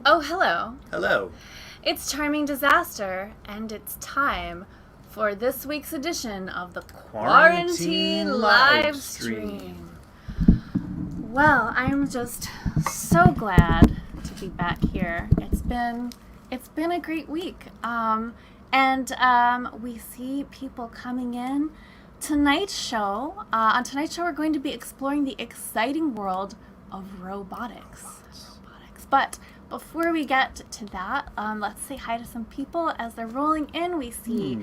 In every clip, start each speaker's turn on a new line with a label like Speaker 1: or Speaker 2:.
Speaker 1: Oh, hello.
Speaker 2: Hello.
Speaker 1: It's Charming Disaster, and it's time for this week's edition of the Quarantine Livestream. Well, I'm just so glad to be back here. It's been a great week. We see people coming in. On tonight's show, we're going to be exploring the exciting world of robotics. But before we get to that, let's say hi to some people as they're rolling in. We see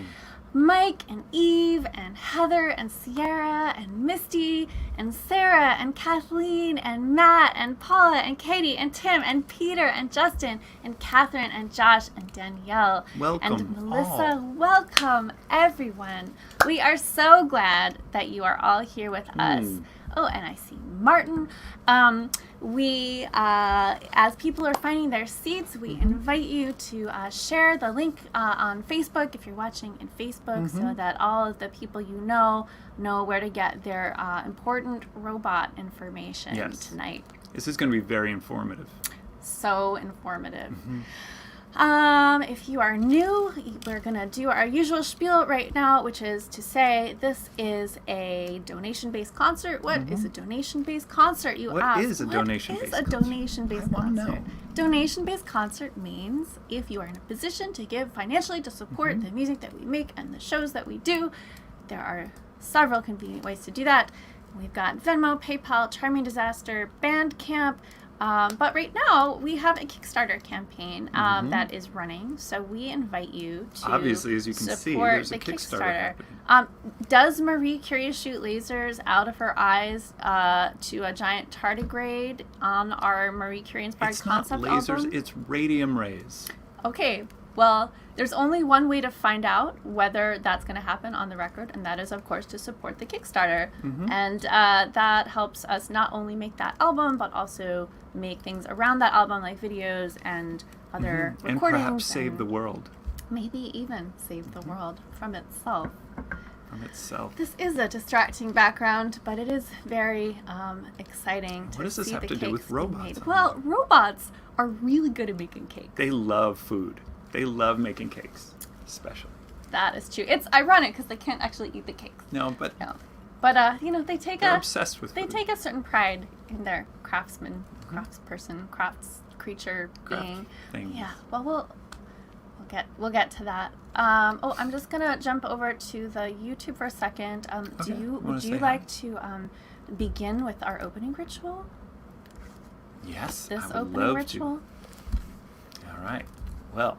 Speaker 1: Mike and Eve and Heather and Sierra and Misty and Sarah and Kathleen and Matt and Paula and Katie and Tim and Peter and Justin and Catherine and Josh and Danielle
Speaker 2: Welcome
Speaker 1: and Melissa.
Speaker 2: all.
Speaker 1: Welcome everyone. We are so glad that you are all here with us. Oh, and I see Martin. As people are finding their seats, we invite you to share the link on Facebook if you're watching in Facebook, so that all of the people you know where to get their important robot information tonight.
Speaker 2: This is going to be very informative.
Speaker 1: So informative. If you are new, we're going to do our usual spiel right now, which is to say this is a donation-based concert. What is a donation-based concert, you ask?
Speaker 2: What is a donation-based concert?
Speaker 1: Donation-based concert? Donation-based concert means if you are in a position to give financially to support the music that we make and the shows that we do, there are several convenient ways to do that. We've got Venmo, PayPal, Charming Disaster, Bandcamp. But right now, we have a Kickstarter campaign that is running, so we invite you to
Speaker 2: obviously, as you can see, there's a Kickstarter happening.
Speaker 1: Does Marie Curie shoot lasers out of her eyes to a giant tardigrade on our Marie Curie-inspired concept album?
Speaker 2: It's not lasers, it's radium rays.
Speaker 1: Okay, well, there's only one way to find out whether that's going to happen on the record, and that is, of course, to support the Kickstarter. And that helps us not only make that album, but also make things around that album, like videos and other recordings.
Speaker 2: And perhaps save the world.
Speaker 1: Maybe even save the world from itself. This is a distracting background, but it is very exciting to see the cakes.
Speaker 2: What does this have to do with robots?
Speaker 1: Well, robots are really good at making cakes.
Speaker 2: They love food. They love making cakes, especially.
Speaker 1: That is true. It's ironic because they can't actually eat the cakes.
Speaker 2: No, but
Speaker 1: they're
Speaker 2: obsessed with food.
Speaker 1: They take a certain pride in their craftsperson, crafts creature being.
Speaker 2: Things.
Speaker 1: Yeah. Well, we'll get to that. I'm just gonna jump over to the YouTube for a second. Would you like to begin with our opening ritual?
Speaker 2: Yes.
Speaker 1: This
Speaker 2: I would
Speaker 1: opening
Speaker 2: love
Speaker 1: ritual.
Speaker 2: To. All right. Well.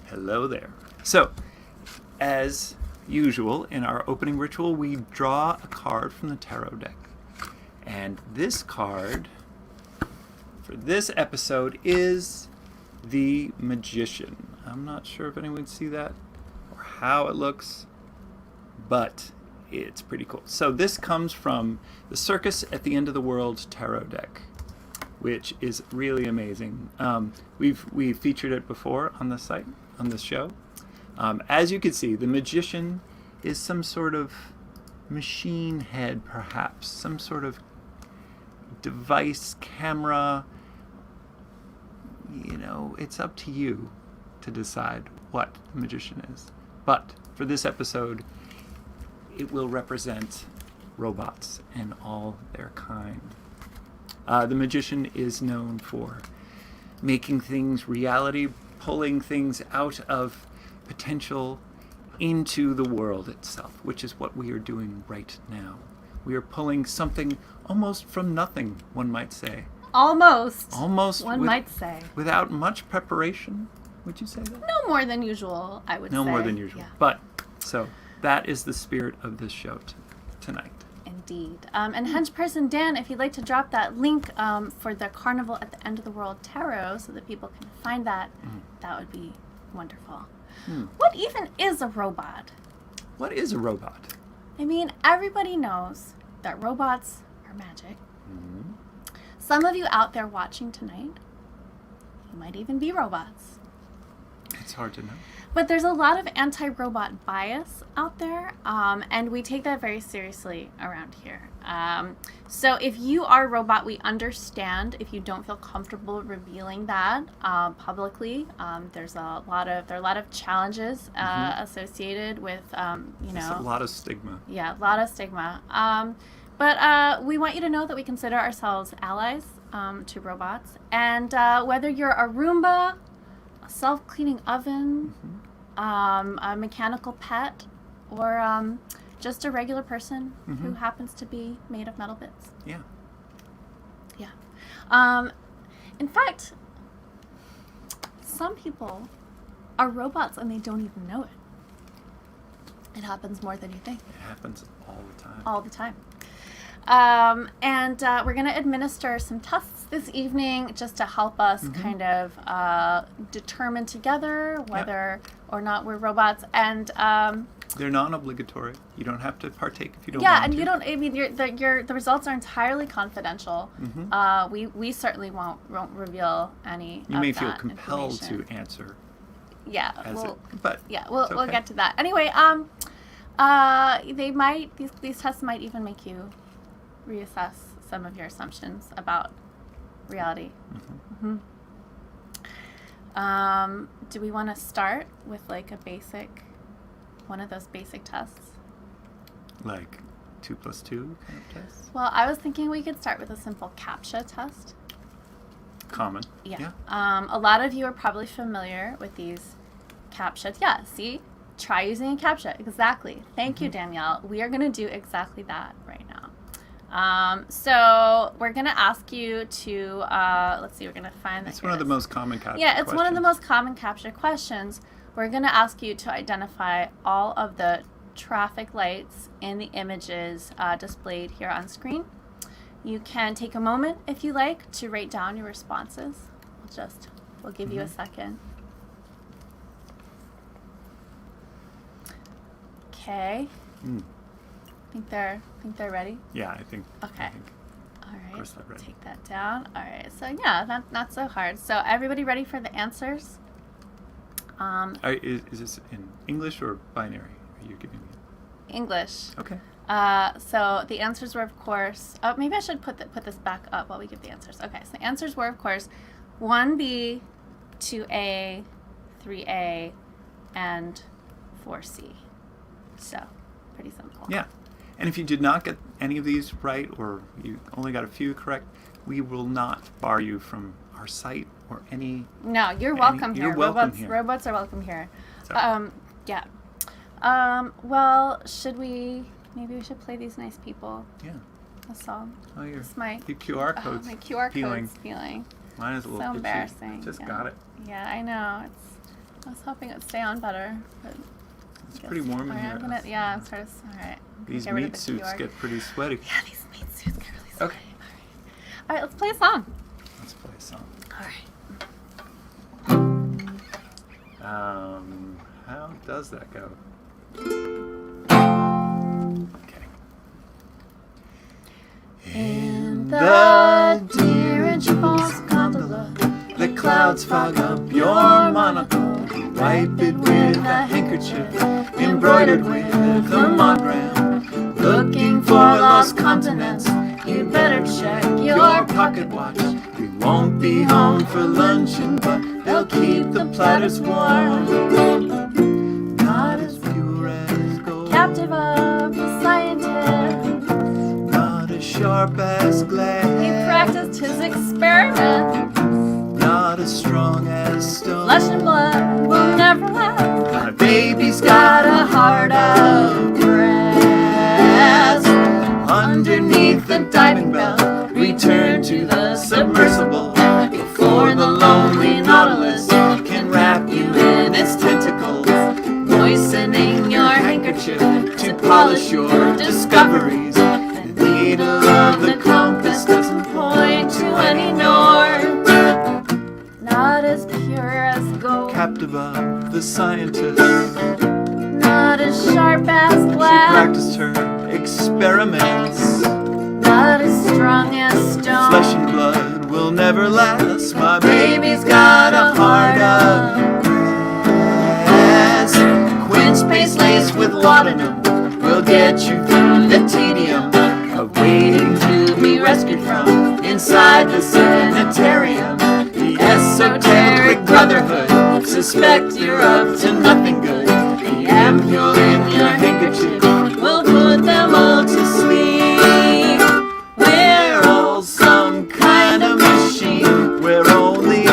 Speaker 2: Hello there. So, as usual in our opening ritual, we draw a card from the tarot deck. And this card for this episode is the Magician. I'm not sure if anyone can see that or how it looks, but it's pretty cool. So this comes from the Circus at the End of the World tarot deck, which is really amazing. We've featured it before on the site, on this show. As you can see, the Magician is some sort of machine head, perhaps, some sort of device, camera. It's up to you to decide what the Magician is. But for this episode, it will represent robots and all their kind. The Magician is known for making things reality, pulling things out of potential into the world itself, which is what we are doing right now. We are pulling something almost from nothing, one might say.
Speaker 1: Almost,
Speaker 2: one
Speaker 1: might say.
Speaker 2: Without much preparation, would you say that?
Speaker 1: No more than usual, I would say.
Speaker 2: No more than usual.
Speaker 1: Yeah.
Speaker 2: But, so, that is the spirit of this show tonight.
Speaker 1: Indeed. And henchperson Dan, if you'd like to drop that link for the Carnival at the End of the World Tarot so that people can find that, that would be wonderful. What even is a robot?
Speaker 2: What is a robot?
Speaker 1: I mean, everybody knows that robots are magic. Some of you out there watching tonight, you might even be robots.
Speaker 2: It's hard to know.
Speaker 1: But there's a lot of anti-robot bias out there, and we take that very seriously around here. So if you are a robot, we understand if you don't feel comfortable revealing that publicly. There are a lot of challenges associated with,
Speaker 2: There's a lot of stigma.
Speaker 1: Yeah, a lot of stigma. But we want you to know that we consider ourselves allies to robots, and whether you're a Roomba, self-cleaning oven, a mechanical pet, or just a regular person who happens to be made of metal bits.
Speaker 2: Yeah.
Speaker 1: Yeah. In fact, some people are robots and they don't even know it. It happens more than you think.
Speaker 2: It happens all the time.
Speaker 1: All the time. And we're going to administer some tests this evening just to help us kind of determine together whether or not we're robots. And
Speaker 2: they're non-obligatory. You don't have to partake if you don't want to.
Speaker 1: Yeah, and you don't. I mean, the results are entirely confidential. We certainly won't reveal any.
Speaker 2: You may feel compelled to answer.
Speaker 1: Yeah, we'll get to that. Anyway, these tests might even make you reassess some of your assumptions about reality. Do we want to start with like one of those basic tests? Like
Speaker 2: 2 + 2 kind of test?
Speaker 1: Well, I was thinking we could start with a simple CAPTCHA test.
Speaker 2: Common.
Speaker 1: Yeah. A lot of you are probably familiar with these CAPTCHAs. Yeah, see? Try using a CAPTCHA. Exactly. Thank you, Danielle. We are going to do exactly that right now. So we're going to ask you to, let's see, we're going to find that.
Speaker 2: It's one of the most common CAPTCHA questions.
Speaker 1: Yeah, it's one of the most common CAPTCHA questions. We're going to ask you to identify all of the traffic lights in the images displayed here on screen. You can take a moment, if you like, to write down your responses. We'll give you a second. Okay. Think they're ready?
Speaker 2: Yeah, I think.
Speaker 1: Okay. All right.
Speaker 2: Of course they're ready.
Speaker 1: Take that down. All right. So yeah, not so hard. So everybody ready for the answers?
Speaker 2: Is this in English or binary? Are you giving me?
Speaker 1: English.
Speaker 2: Okay.
Speaker 1: So the answers were, of course. Oh, maybe I should put this back up while we give the answers. Okay. So the answers were, of course, 1B, 2A, 3A, and 4C. So pretty simple.
Speaker 2: Yeah. And if you did not get any of these right, or you only got a few correct, we will not bar you from our site or any.
Speaker 1: No, you're welcome here.
Speaker 2: You're welcome here.
Speaker 1: Robots are welcome here.
Speaker 2: So.
Speaker 1: Yeah. Well, maybe we should play These Nice People.
Speaker 2: Yeah.
Speaker 1: A song.
Speaker 2: Oh, your
Speaker 1: my
Speaker 2: QR code's
Speaker 1: my QR
Speaker 2: peeling.
Speaker 1: code's peeling.
Speaker 2: Mine is a little
Speaker 1: so
Speaker 2: itchy.
Speaker 1: embarrassing.
Speaker 2: Just got it.
Speaker 1: Yeah, I know. I was hoping it would stay on better, but.
Speaker 2: It's pretty warm in here.
Speaker 1: I'm sort of. All right.
Speaker 2: These meat suits get pretty sweaty.
Speaker 1: Yeah, these meat suits get really sweaty.
Speaker 2: Okay.
Speaker 1: All right, let's play a song.
Speaker 2: Let's play a song.
Speaker 1: All right.
Speaker 2: How does that go? Okay.
Speaker 1: In the dirigible gondola,
Speaker 2: the clouds fog up your monocle. Wipe it with a handkerchief embroidered with a monogram.
Speaker 1: Looking for lost continents, you better check your
Speaker 2: pocket watch. We won't be home for luncheon, but they'll keep the platters warm. Not as pure as gold,
Speaker 1: captive of the scientist.
Speaker 2: not as sharp as glass.
Speaker 1: He practiced his experiment.
Speaker 2: Not as strong as stone.
Speaker 1: Flesh and blood will never last.
Speaker 2: My baby's got a heart of
Speaker 1: brass.
Speaker 2: Underneath the diving bell, return to the submersible before the lonely Nautilus can wrap you in its tentacles, moistening your handkerchief to polish your discoveries. The needle of the compass doesn't point to any north.
Speaker 1: Not as pure as gold,
Speaker 2: Captive of the scientist,
Speaker 1: not as sharp as
Speaker 2: she
Speaker 1: glass,
Speaker 2: practiced her experiments.
Speaker 1: not as strong as stone.
Speaker 2: Flesh and blood will never last. My baby's got a heart of brass. laced with laudanum will get you through the tedium of waiting to be rescued from inside the sanitarium. The esoteric brotherhood suspect you're up to nothing good. The ampule in your handkerchief will put them all to sleep. We're all some kind of machine. We're only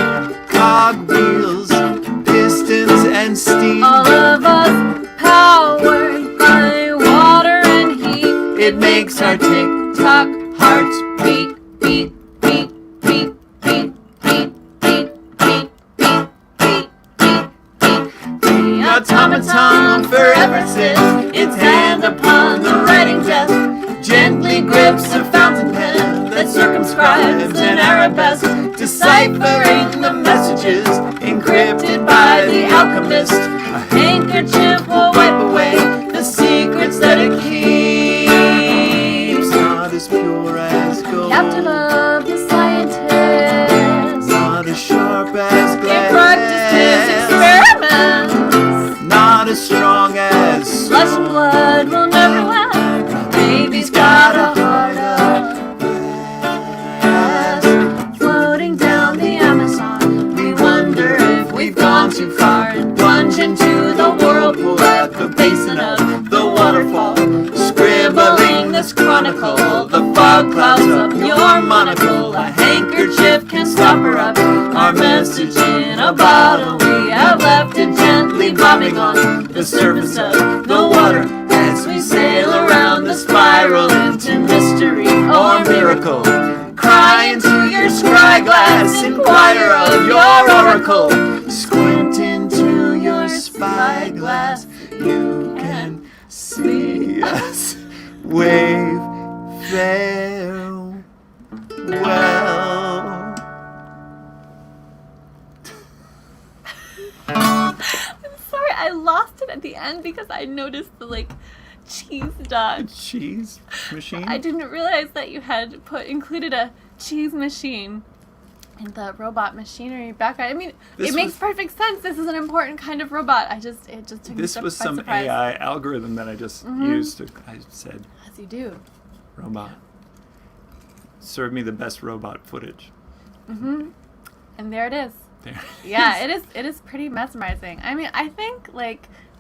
Speaker 2: cogwheels, pistons, and steam.
Speaker 1: All of us powered by water and heat.
Speaker 2: It makes our tick-tock hearts beat, beat, beat, beat, beat, beat, beat, beat, beat, beat, beat, beat. The automaton forever sits, its hand upon the writing desk, gently grips a fountain pen that circumscribes an arabesque, deciphering the messages encrypted by the alchemist. A handkerchief will wipe away the secrets that it keeps. Not as pure as gold,
Speaker 1: Captain of the scientists,
Speaker 2: not as sharp as
Speaker 1: he
Speaker 2: glass,
Speaker 1: practiced his experiments.
Speaker 2: not as strong as
Speaker 1: Flesh and blood will never last. Baby's got a heart of glass. Floating down the Amazon, we wonder if we've gone too far and plunge into the whirlpool at the basin of the waterfall. Scribbling this chronicle, the fog clouds up your monocle. A handkerchief can stop her up. Our message in a bottle, we have left it gently bobbing on the surface of the water as we sail around the spiral into mystery or miracle. Cry into your scry glass, inquire of your oracle. Squint into your spyglass, you can see us. Wave farewell. I'm sorry, I lost it at the end because I noticed the cheese dot.
Speaker 2: Cheese machine?
Speaker 1: I didn't realize that you had included a cheese machine in the robot machinery background. I mean,
Speaker 2: This
Speaker 1: it makes
Speaker 2: was-
Speaker 1: perfect sense. This is an important kind of robot. It just took me
Speaker 2: This was
Speaker 1: by
Speaker 2: some
Speaker 1: surprise.
Speaker 2: AI algorithm that I just used. I said,
Speaker 1: As you do.
Speaker 2: robot. Serve me the best robot footage.
Speaker 1: And there it is.
Speaker 2: There.
Speaker 1: Yeah, it is pretty mesmerizing. I mean, I think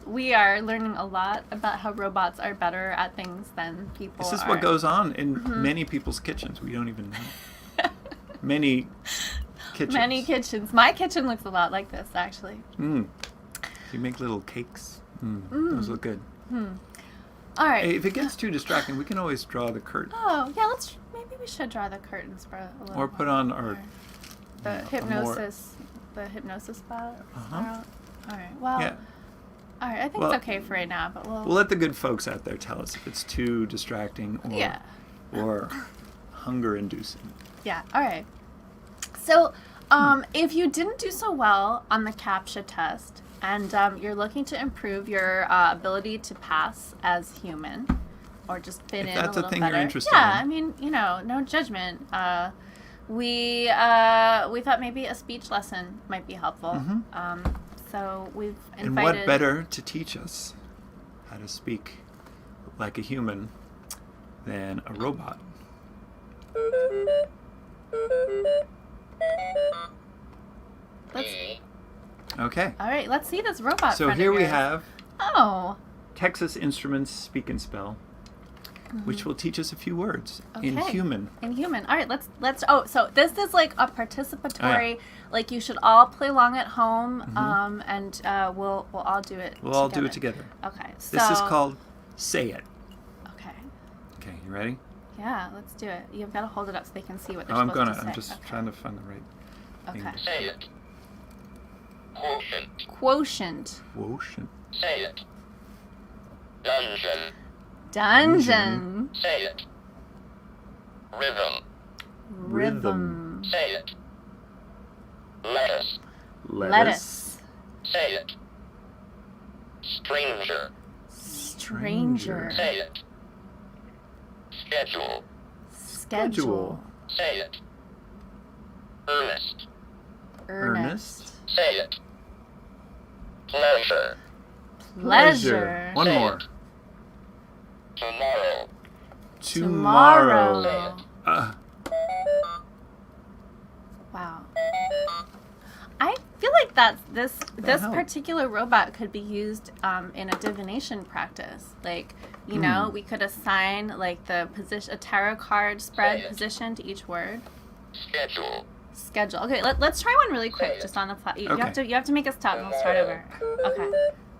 Speaker 1: we are learning a lot about how robots are better at things than people
Speaker 2: This is
Speaker 1: are.
Speaker 2: what goes on in many people's kitchens. We don't even know. Many kitchens.
Speaker 1: Many kitchens. My kitchen looks a lot like this, actually.
Speaker 2: You make little cakes. Those look good.
Speaker 1: All right.
Speaker 2: Hey, if it gets too distracting, we can always draw the curtain.
Speaker 1: Oh, yeah, maybe we should draw the curtains for a little
Speaker 2: Or put on our...
Speaker 1: the
Speaker 2: you know, a more-
Speaker 1: hypnosis spot.
Speaker 2: Uh-huh.
Speaker 1: All right. Well,
Speaker 2: Yeah.
Speaker 1: all right. I think
Speaker 2: Well,
Speaker 1: it's okay for right now, but
Speaker 2: We'll let the good folks out there tell us if it's too distracting or,
Speaker 1: Yeah.
Speaker 2: or hunger-inducing.
Speaker 1: Yeah, all right. So, if you didn't do so well on the CAPTCHA test and you're looking to improve your ability to pass as human or just fit
Speaker 2: If
Speaker 1: in
Speaker 2: that's
Speaker 1: a
Speaker 2: a
Speaker 1: little
Speaker 2: thing you're
Speaker 1: better.
Speaker 2: interested
Speaker 1: yeah,
Speaker 2: in.
Speaker 1: I mean, no judgment. We thought maybe a speech lesson might be helpful. So we've invited...
Speaker 2: And what better to teach us how to speak like a human than a robot? Okay.
Speaker 1: All right, let's see this robot.
Speaker 2: So
Speaker 1: friend
Speaker 2: here
Speaker 1: of
Speaker 2: we
Speaker 1: yours.
Speaker 2: have
Speaker 1: Oh,
Speaker 2: Texas Instruments Speak and Spell, which will teach us a few words in
Speaker 1: Okay.
Speaker 2: human.
Speaker 1: Inhuman. All right, let's. Oh, so this is like a participatory. Like you should all play along at home, and we'll all do it.
Speaker 2: We'll all do it together.
Speaker 1: Okay. So
Speaker 2: This is called Say It.
Speaker 1: Okay.
Speaker 2: Okay, you ready?
Speaker 1: Yeah, let's do it. You've got to hold it up so they can see what they're
Speaker 2: Oh, I'm
Speaker 1: supposed
Speaker 2: gonna.
Speaker 1: to say.
Speaker 2: I'm just
Speaker 1: Okay.
Speaker 2: trying to find the right thing.
Speaker 1: Okay.
Speaker 3: Say it. Quotient.
Speaker 1: Quotient.
Speaker 2: Quotient.
Speaker 3: Say it. Dungeon.
Speaker 1: Dungeon.
Speaker 3: Say it. Rhythm.
Speaker 1: Rhythm.
Speaker 3: Say it. Lettuce.
Speaker 1: Lettuce.
Speaker 3: Say it. Stranger.
Speaker 1: Stranger.
Speaker 3: Say it. Schedule.
Speaker 1: Schedule.
Speaker 3: Say it. Earnest.
Speaker 1: Earnest.
Speaker 3: Say it. Pleasure.
Speaker 1: Pleasure.
Speaker 2: One
Speaker 3: Say
Speaker 2: more.
Speaker 3: it. Tomorrow.
Speaker 1: Tomorrow. Wow. I feel like this
Speaker 2: hell?
Speaker 1: particular robot could be used in a divination practice. Like, you know, we could assign like the position, a tarot card spread position to each word.
Speaker 3: Schedule.
Speaker 1: Schedule. Okay, let's try one really quick, just on the flat. You
Speaker 2: Okay.
Speaker 1: have to make a stop, and we'll start over.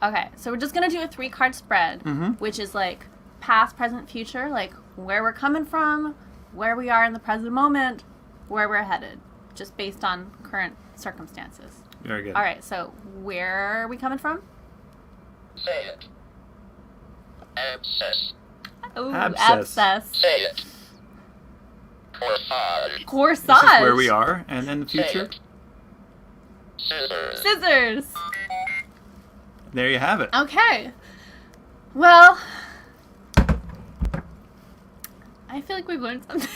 Speaker 1: Okay. So we're just gonna do a 3-card spread, which is like past, present, future, like where we're coming from, where we are in the present moment, where we're headed, just based on current circumstances.
Speaker 2: Very good.
Speaker 1: All right. So where are we coming from?
Speaker 3: Say it. Abscess.
Speaker 1: Ooh,
Speaker 2: Abscess.
Speaker 1: abscess.
Speaker 3: Say it. Corsage.
Speaker 1: Corsage.
Speaker 2: This is where we are, and then the
Speaker 3: Say
Speaker 2: future.
Speaker 3: it. Scissors.
Speaker 1: Scissors.
Speaker 2: There you have it.
Speaker 1: Okay. Well, I feel like we've learned something.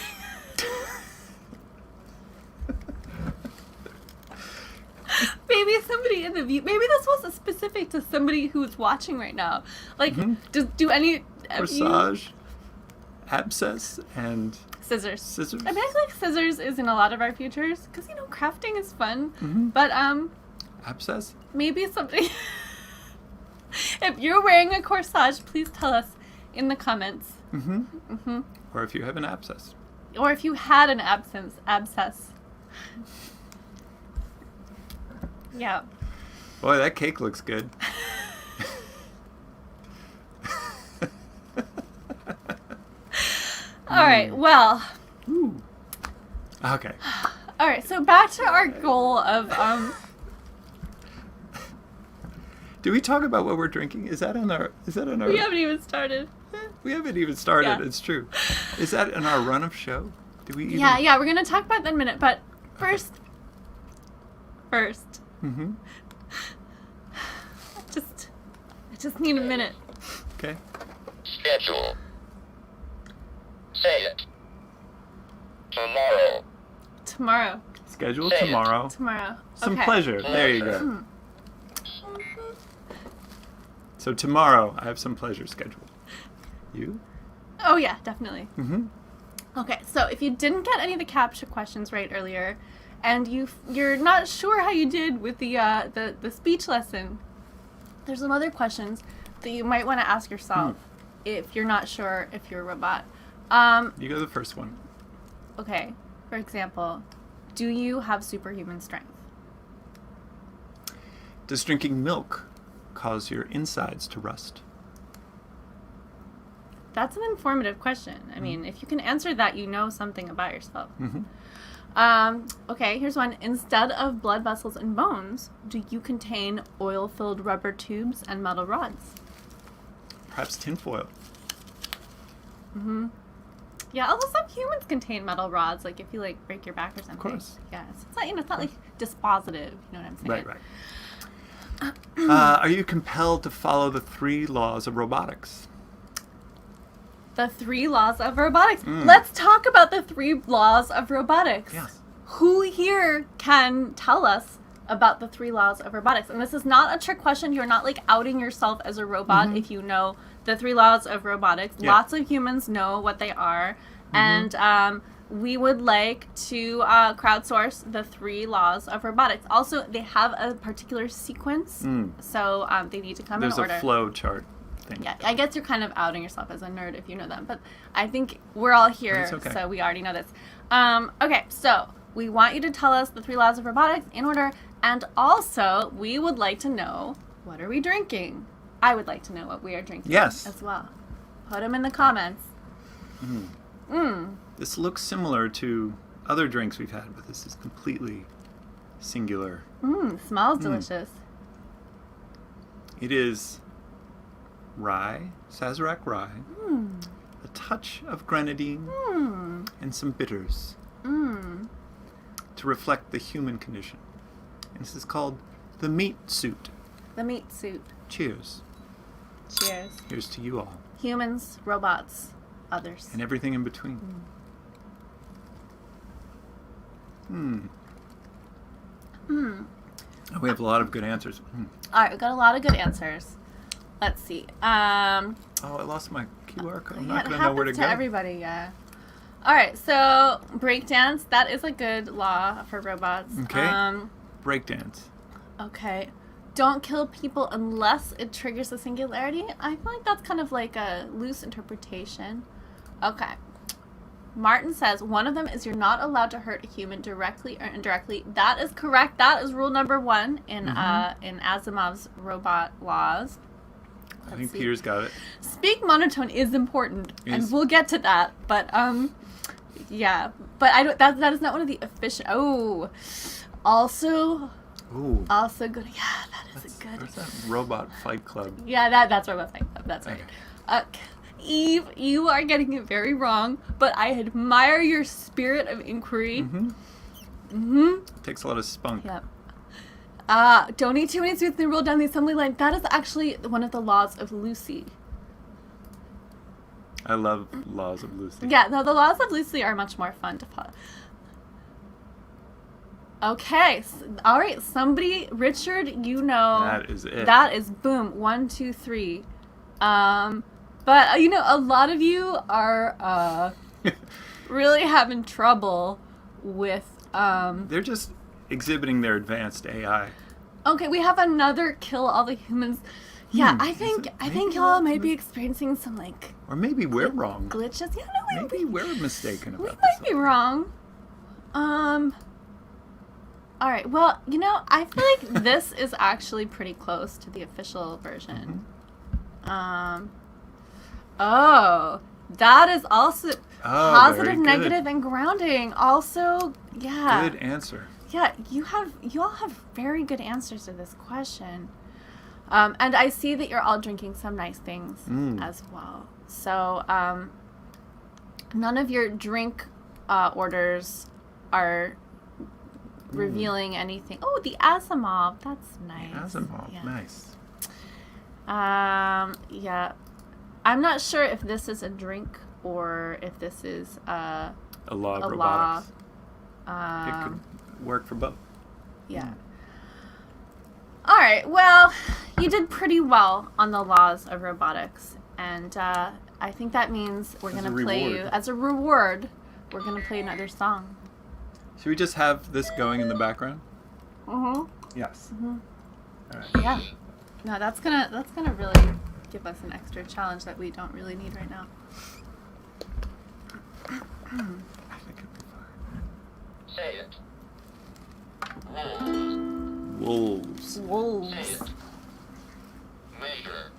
Speaker 1: Maybe somebody in the view. Maybe this was specific to somebody who's watching right now. Like, do any of you-
Speaker 2: Corsage, abscess, and
Speaker 1: scissors?
Speaker 2: scissors.
Speaker 1: I mean, I feel like scissors is in a lot of our futures because you know crafting is fun. But
Speaker 2: Abscess.
Speaker 1: maybe somebody. If you're wearing a corsage, please tell us in the comments.
Speaker 2: Or if you have an abscess.
Speaker 1: Or if you had an abscess. Yeah.
Speaker 2: Boy, that cake looks good.
Speaker 1: All right. Well.
Speaker 2: Ooh. Okay.
Speaker 1: All right. So back to our goal of
Speaker 2: Do we talk about what we're drinking? Is that on our?
Speaker 1: We haven't even started.
Speaker 2: We haven't even started.
Speaker 1: Yeah.
Speaker 2: It's true. Is that in our run of show? Do we? Even...
Speaker 1: Yeah. We're gonna talk about that in a minute, but first.
Speaker 2: Mm-hmm.
Speaker 1: I just need a minute.
Speaker 2: Okay.
Speaker 3: Schedule. Say it. Tomorrow.
Speaker 1: Tomorrow.
Speaker 2: Schedule
Speaker 3: Say it.
Speaker 2: tomorrow.
Speaker 1: Tomorrow.
Speaker 2: Some
Speaker 1: Okay.
Speaker 2: pleasure. There you go. So tomorrow I have some pleasure scheduled. You?
Speaker 1: Oh yeah, definitely.
Speaker 2: Mm-hmm.
Speaker 1: Okay, so if you didn't get any of the captcha questions right earlier, and you're not sure how you did with the speech lesson, there's some other questions that you might want to ask yourself if you're not sure if you're a robot.
Speaker 2: You go the first one.
Speaker 1: Okay, for example, do you have superhuman strength?
Speaker 2: Does drinking milk cause your insides to rust?
Speaker 1: That's an informative question. I mean, if you can answer that, you know something about yourself. Okay, here's one. Instead of blood vessels and bones, do you contain oil-filled rubber tubes and metal rods?
Speaker 2: Perhaps tinfoil.
Speaker 1: Yeah, although some humans contain metal rods, like if you like break your back or something.
Speaker 2: Of course.
Speaker 1: Yeah, it's not it's not like dispositive. You know what I'm saying?
Speaker 2: Right. Are you compelled to follow the 3 laws of robotics?
Speaker 1: The 3 laws of robotics. Let's talk about the 3 laws of robotics.
Speaker 2: Yes.
Speaker 1: Who here can tell us about the 3 laws of robotics? And this is not a trick question. You're not like outing yourself as a robot if you know the 3 laws of robotics.
Speaker 2: Yeah.
Speaker 1: Lots of humans know what they are. And we would like to crowdsource the 3 laws of robotics. Also, they have a particular sequence. So they need to come
Speaker 2: There's
Speaker 1: in order.
Speaker 2: a flow chart thing.
Speaker 1: Yeah, I guess you're kind of outing yourself as a nerd if you know them, but I think we're all here,
Speaker 2: That's okay.
Speaker 1: so we already know this. Okay, so we want you to tell us the 3 laws of robotics in order, and also we would like to know, what are we drinking? I would like to know what we are drinking
Speaker 2: Yes.
Speaker 1: as well. Put them in the comments.
Speaker 2: This looks similar to other drinks we've had, but this is completely singular.
Speaker 1: Smells delicious.
Speaker 2: It is rye, Sazerac rye, a touch of grenadine, and some bitters to reflect the human condition. And this is called the meat suit.
Speaker 1: The meat suit.
Speaker 2: Cheers.
Speaker 1: Cheers.
Speaker 2: Here's to you all.
Speaker 1: Humans, robots, others.
Speaker 2: And everything in between.
Speaker 1: Hmm.
Speaker 2: Oh, we have a lot of good answers.
Speaker 1: All right, we got a lot of good answers. Let's see.
Speaker 2: Oh, I lost my QR code. I'm not going to know where to go.
Speaker 1: Everybody, yeah. All right, so breakdance, that is a good law for robots.
Speaker 2: Okay. Breakdance.
Speaker 1: Okay. Don't kill people unless it triggers a singularity. I feel like that's kind of like a loose interpretation. Okay. Martin says, one of them is you're not allowed to hurt a human directly or indirectly. That is correct. That is rule number 1 in Asimov's robot laws.
Speaker 2: I think Peter's got it.
Speaker 1: Speak monotone is important, and we'll get to that. But yeah. But I don't. That is not one of the official. Oh, also good. Yeah, that is a good.
Speaker 2: Where's that Robot Fight Club?
Speaker 1: Yeah, that's Robot Fight Club. That's right.
Speaker 2: Okay.
Speaker 1: Eve, you are getting it very wrong, but I admire your spirit of inquiry.
Speaker 2: Takes a lot of spunk.
Speaker 1: Yep. Don't eat too many sweets and roll down the assembly line. That is actually one of the laws of Lucy.
Speaker 2: I love laws of Lucy.
Speaker 1: Yeah, no, the laws of Lucy are much more fun to follow. Okay, all right, somebody, Richard, you know.
Speaker 2: That is it.
Speaker 1: That is boom, 1, 2, 3. But, a lot of you are really having trouble with...
Speaker 2: They're just exhibiting their advanced AI.
Speaker 1: Okay, we have another kill all the humans. Yeah, I think y'all may be experiencing some, like...
Speaker 2: Or maybe we're wrong.
Speaker 1: Glitches. Yeah, no,
Speaker 2: maybe we're mistaken about
Speaker 1: we
Speaker 2: this.
Speaker 1: might be wrong. All right, well, I feel like this is actually pretty close to the official version. Oh, that is also positive, negative, and grounding. Also, yeah.
Speaker 2: Good answer.
Speaker 1: Yeah, you all have very good answers to this question. And I see that you're all drinking some nice things as well. So, none of your drink orders are revealing anything. Oh, the Asimov. That's nice.
Speaker 2: The Asimov,
Speaker 1: yeah.
Speaker 2: Nice.
Speaker 1: Yeah. I'm not sure if this is a drink or if this is
Speaker 2: a law of robotics. It could work for both.
Speaker 1: Yeah. All right. Well, you did pretty well on the laws of robotics, and I think that means we're going to play you as a reward. We're going to play another song.
Speaker 2: Should we just have this going in the background? Yes.
Speaker 1: All right. Yeah. No, that's gonna really give us an extra challenge that we don't really need right now.
Speaker 2: I think it'll be fine.
Speaker 3: Say it.
Speaker 2: Wolves.
Speaker 1: Wolves.
Speaker 3: Say it. Measure.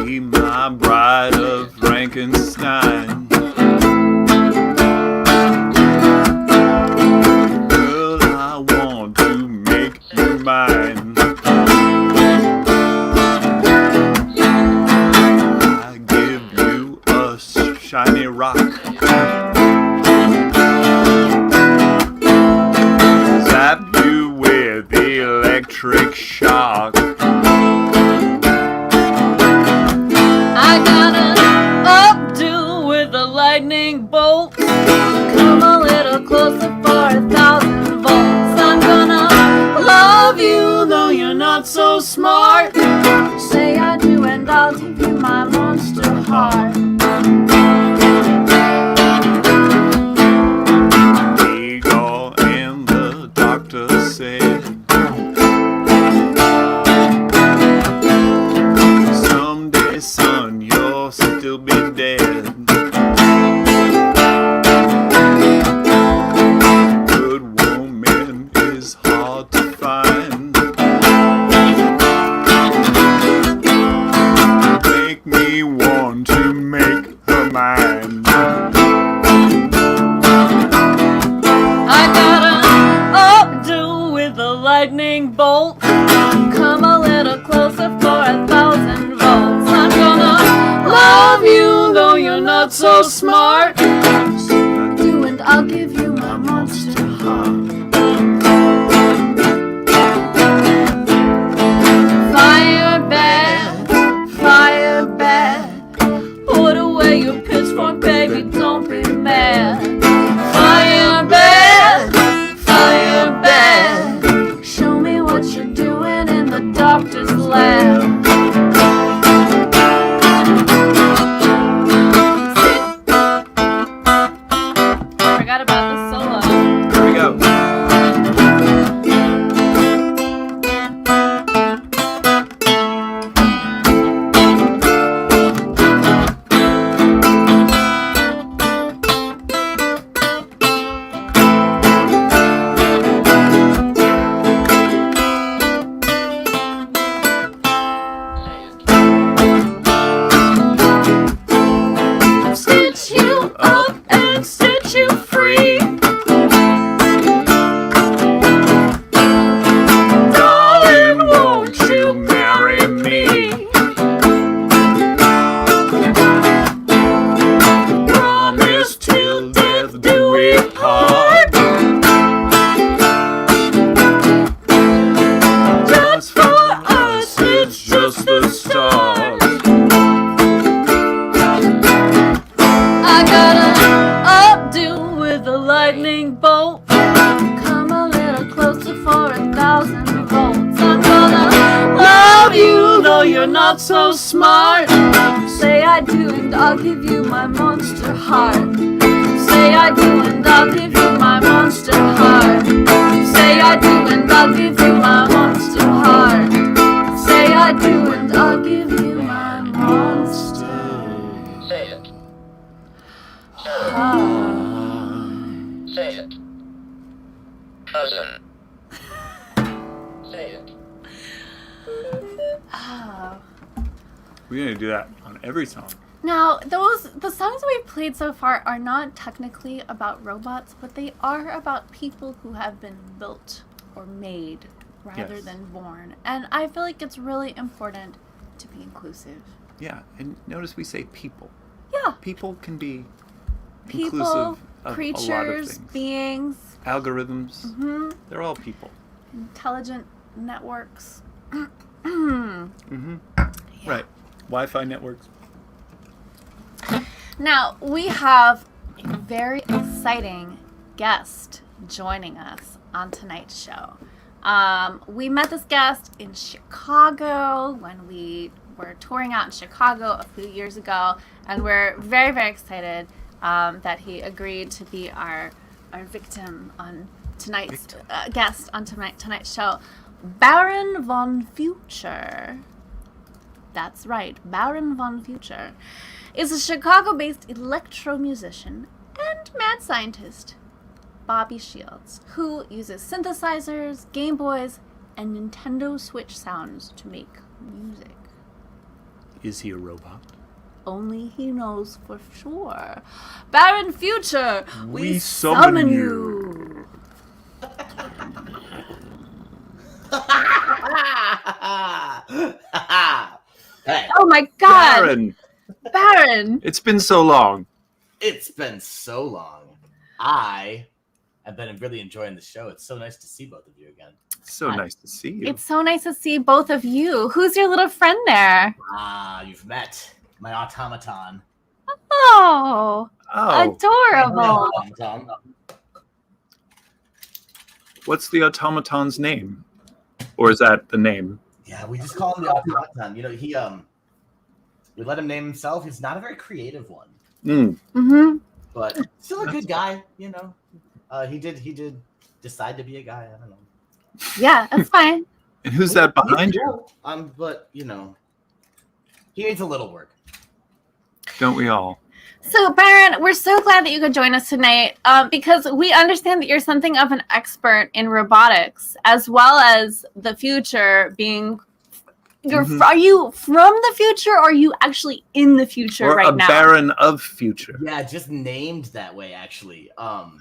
Speaker 2: Be my bride of Frankenstein. Girl, I want to make you mine. I give you a shiny rock. Zap you with electric shock.
Speaker 1: I got an updo with a lightning bolt. Come a little closer for 1,000 volts. I'm gonna love you, though you're not so smart. Say I do, and I'll give you my monster heart.
Speaker 2: Eagle and the doctor said, someday, son, you'll still be dead. Good woman is hard to find. Make me want to make her mine.
Speaker 1: I got an updo with a lightning bolt. Come a little closer for 1,000 volts. I'm gonna love you, though you're not so smart. Do, and I'll give you my monster heart. Fire bad. Put away your pitchfork, baby, don't be mad.
Speaker 2: just the start.
Speaker 1: I gotta updo with a lightning bolt. Come a little closer for 1,000 volts. I'm gonna love you, though you're not so smart. Say I do, and I'll give you my monster heart. Say I do, and I'll give you my monster heart. Say I do, and I'll give you my monster heart. Say I do, and I'll give you my monster
Speaker 3: Say it.
Speaker 1: heart.
Speaker 3: Say it. Cousin. Say it.
Speaker 1: Oh.
Speaker 2: We're gonna do that on every song.
Speaker 1: Now, the songs we've played so far are not technically about robots, but they are about people who have been built or made rather
Speaker 2: Yes.
Speaker 1: than born. And I feel like it's really important to be inclusive.
Speaker 2: Yeah, and notice we say people.
Speaker 1: Yeah.
Speaker 2: People can be
Speaker 1: People,
Speaker 2: inclusive of a lot of
Speaker 1: creatures,
Speaker 2: things.
Speaker 1: beings,
Speaker 2: Algorithms,
Speaker 1: mhm,
Speaker 2: they're all people.
Speaker 1: intelligent networks.
Speaker 2: Mm-hmm. Right. Wi-Fi networks.
Speaker 1: Now, we have a very exciting guest joining us on tonight's show. We met this guest in Chicago when we were touring out in Chicago a few years ago, and we're very, very excited that he agreed to be our victim on tonight's guest on tonight's show, Baron von Future. That's right, Baron von Future is a Chicago-based electro musician and mad scientist, Bobby Shields, who uses synthesizers, Game Boys, and Nintendo Switch sounds to make music.
Speaker 2: Is he a robot?
Speaker 1: Only he knows for sure. Baron Future, we
Speaker 2: summon
Speaker 1: summon
Speaker 2: you.
Speaker 1: you.
Speaker 4: Hey,
Speaker 1: Oh my God,
Speaker 2: Baron!
Speaker 1: Baron.
Speaker 2: It's been so long.
Speaker 4: it's been so long. I have been really enjoying the show. It's so nice to see both of you again.
Speaker 2: It's so nice to see you.
Speaker 1: It's so nice to see both of you. Who's your little friend there?
Speaker 4: You've met my automaton.
Speaker 1: Oh,
Speaker 2: Oh,
Speaker 1: adorable.
Speaker 4: Automaton.
Speaker 2: what's the automaton's name? Or is that the name?
Speaker 4: Yeah, we just call him the automaton. You know, we let him name himself. He's not a very creative one,
Speaker 1: Mm-hmm.
Speaker 4: but still a good guy. You know, he did decide to be a guy. I don't know.
Speaker 1: Yeah, that's fine.
Speaker 2: And who's that behind you?
Speaker 4: But you know, he needs a little work.
Speaker 2: Don't we all?
Speaker 1: So, Baron, we're so glad that you could join us tonight because we understand that you're something of an expert in robotics, as well as the future being. Are you from the future, or are you actually in the future
Speaker 2: Or
Speaker 1: right
Speaker 2: a
Speaker 1: now?
Speaker 2: baron of future.
Speaker 4: Yeah, just named that way actually.
Speaker 2: Oh.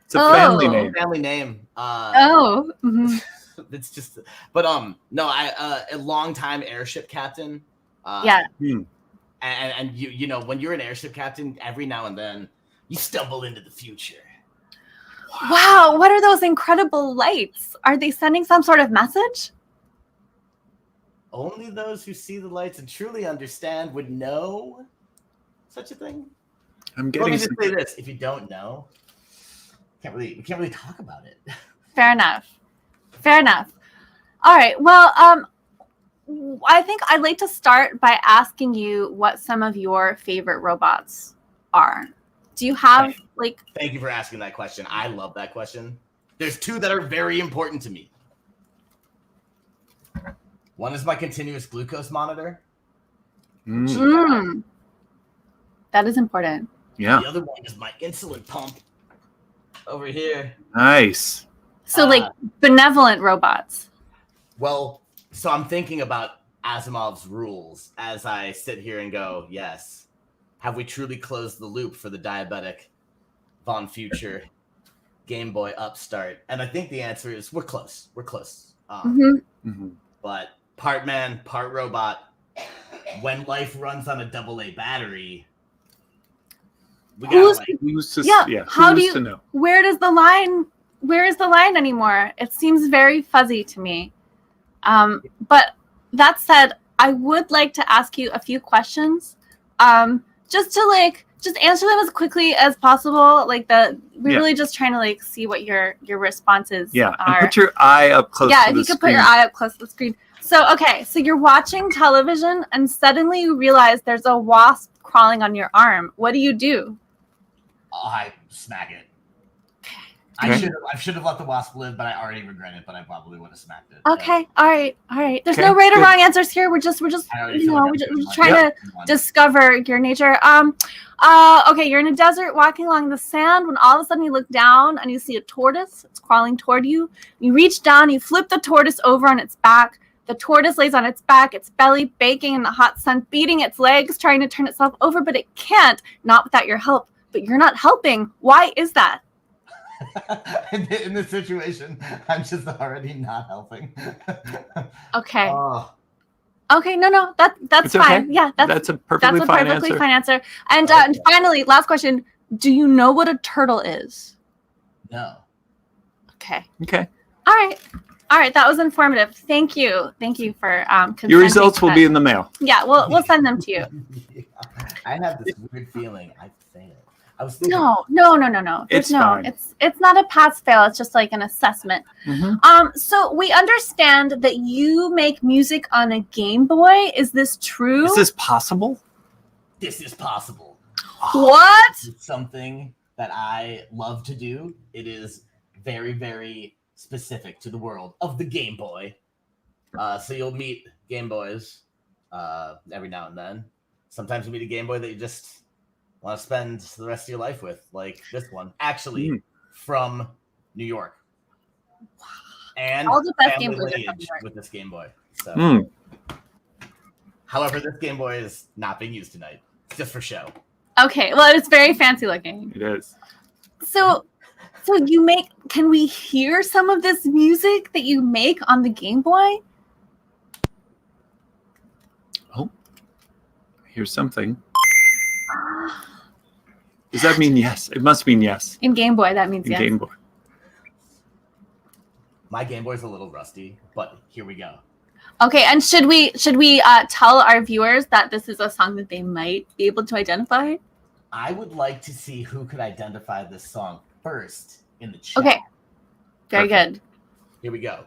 Speaker 2: It's a family
Speaker 1: Oh.
Speaker 2: name.
Speaker 4: Family name.
Speaker 1: Oh. Mhm.
Speaker 4: It's just, but no, I a longtime airship captain.
Speaker 1: Yeah.
Speaker 4: And you know when you're an airship captain, every now and then you stumble into the future.
Speaker 1: Wow, what are those incredible lights? Are they sending some sort of message?
Speaker 4: Only those who see the lights and truly understand would know such a thing.
Speaker 2: I'm
Speaker 4: Let
Speaker 2: getting
Speaker 4: me just say this: if you don't know, we can't really talk about it.
Speaker 1: Fair enough. Fair enough. All right. Well, I think I'd like to start by asking you what some of your favorite robots are. Do you have like?
Speaker 4: Thank you for asking that question. I love that question. There's two that are very important to me. One is my continuous glucose monitor.
Speaker 1: That is important.
Speaker 2: Yeah.
Speaker 4: The other one is my insulin pump over here.
Speaker 2: Nice.
Speaker 1: So, like benevolent robots.
Speaker 4: Well, so I'm thinking about Asimov's rules as I sit here and go, yes. Have we truly closed the loop for the diabetic Von Future Game Boy upstart? And I think the answer is we're close. We're close. But part man, part robot. When life runs on a AA battery, we got
Speaker 2: Who's to,
Speaker 1: How do
Speaker 2: who's
Speaker 1: you?
Speaker 2: to know?
Speaker 1: Where is the line anymore? It seems very fuzzy to me. But that said, I would like to ask you a few questions. Just to just answer them as quickly as possible. We're really just trying to see what your responses
Speaker 2: Yeah,
Speaker 1: are.
Speaker 2: and put your eye up close to the screen.
Speaker 1: Yeah, if you could put your eye up close to the screen. So, okay, so you're watching television and suddenly you realize there's a wasp crawling on your arm. What do?
Speaker 4: I smack it.
Speaker 2: Okay.
Speaker 4: I should have let the wasp live, but I already regret it. But I probably would have smacked it.
Speaker 1: Okay, all right. There's
Speaker 2: Okay,
Speaker 1: no right or
Speaker 2: good.
Speaker 1: wrong answers here. We're just we're just trying to discover your nature. Okay, you're in a desert walking along the sand when all of a sudden you look down and you see a tortoise. It's crawling toward you. You reach down, you flip the tortoise over on its back. The tortoise lays on its back, its belly baking in the hot sun, beating its legs, trying to turn itself over, but it can't, not without your help. But you're not helping. Why is that?
Speaker 4: In this situation, I'm just already not helping.
Speaker 1: Okay. Okay, no, that's fine.
Speaker 2: Okay.
Speaker 1: Yeah,
Speaker 2: that's a perfectly fine answer.
Speaker 1: And finally, last question: do you know what a turtle is?
Speaker 4: No.
Speaker 1: Okay. All right. That was informative. Thank you for
Speaker 2: Your results will be in the mail.
Speaker 1: Yeah, we'll send them to you.
Speaker 4: Yeah. I have this weird feeling I failed. I was thinking.
Speaker 1: No.
Speaker 2: It's fine.
Speaker 1: It's not a pass fail. It's just like an assessment.
Speaker 2: Mm-hmm.
Speaker 1: So we understand that you make music on a Game Boy. Is this true?
Speaker 2: Is this possible?
Speaker 4: This is possible.
Speaker 1: What?
Speaker 4: It's something that I love to do. It is very, very specific to the world of the Game Boy. So you'll meet Game Boys every now and then. Sometimes you meet a Game Boy that you just want to spend the rest of your life with, like this one. Actually, from New York. And
Speaker 1: all the best
Speaker 4: family
Speaker 1: Game Boys are from
Speaker 4: lineage
Speaker 1: New York.
Speaker 4: with this Game Boy. So, however, this Game Boy is not being used tonight. It's just for show.
Speaker 1: Okay, well, it's very fancy looking.
Speaker 2: It is.
Speaker 1: So can we hear some of this music that you make on the Game Boy?
Speaker 2: Oh, here's something. Does that mean yes? It must mean yes.
Speaker 1: In Game Boy, that means
Speaker 2: In
Speaker 1: yes.
Speaker 2: Game Boy.
Speaker 4: My Game Boy's a little rusty, but here we go.
Speaker 1: Okay, and should we tell our viewers that this is a song that they might be able to identify?
Speaker 4: I would like to see who could identify this song first in the chat.
Speaker 1: Okay, very
Speaker 2: Perfect.
Speaker 1: good.
Speaker 4: Here we go.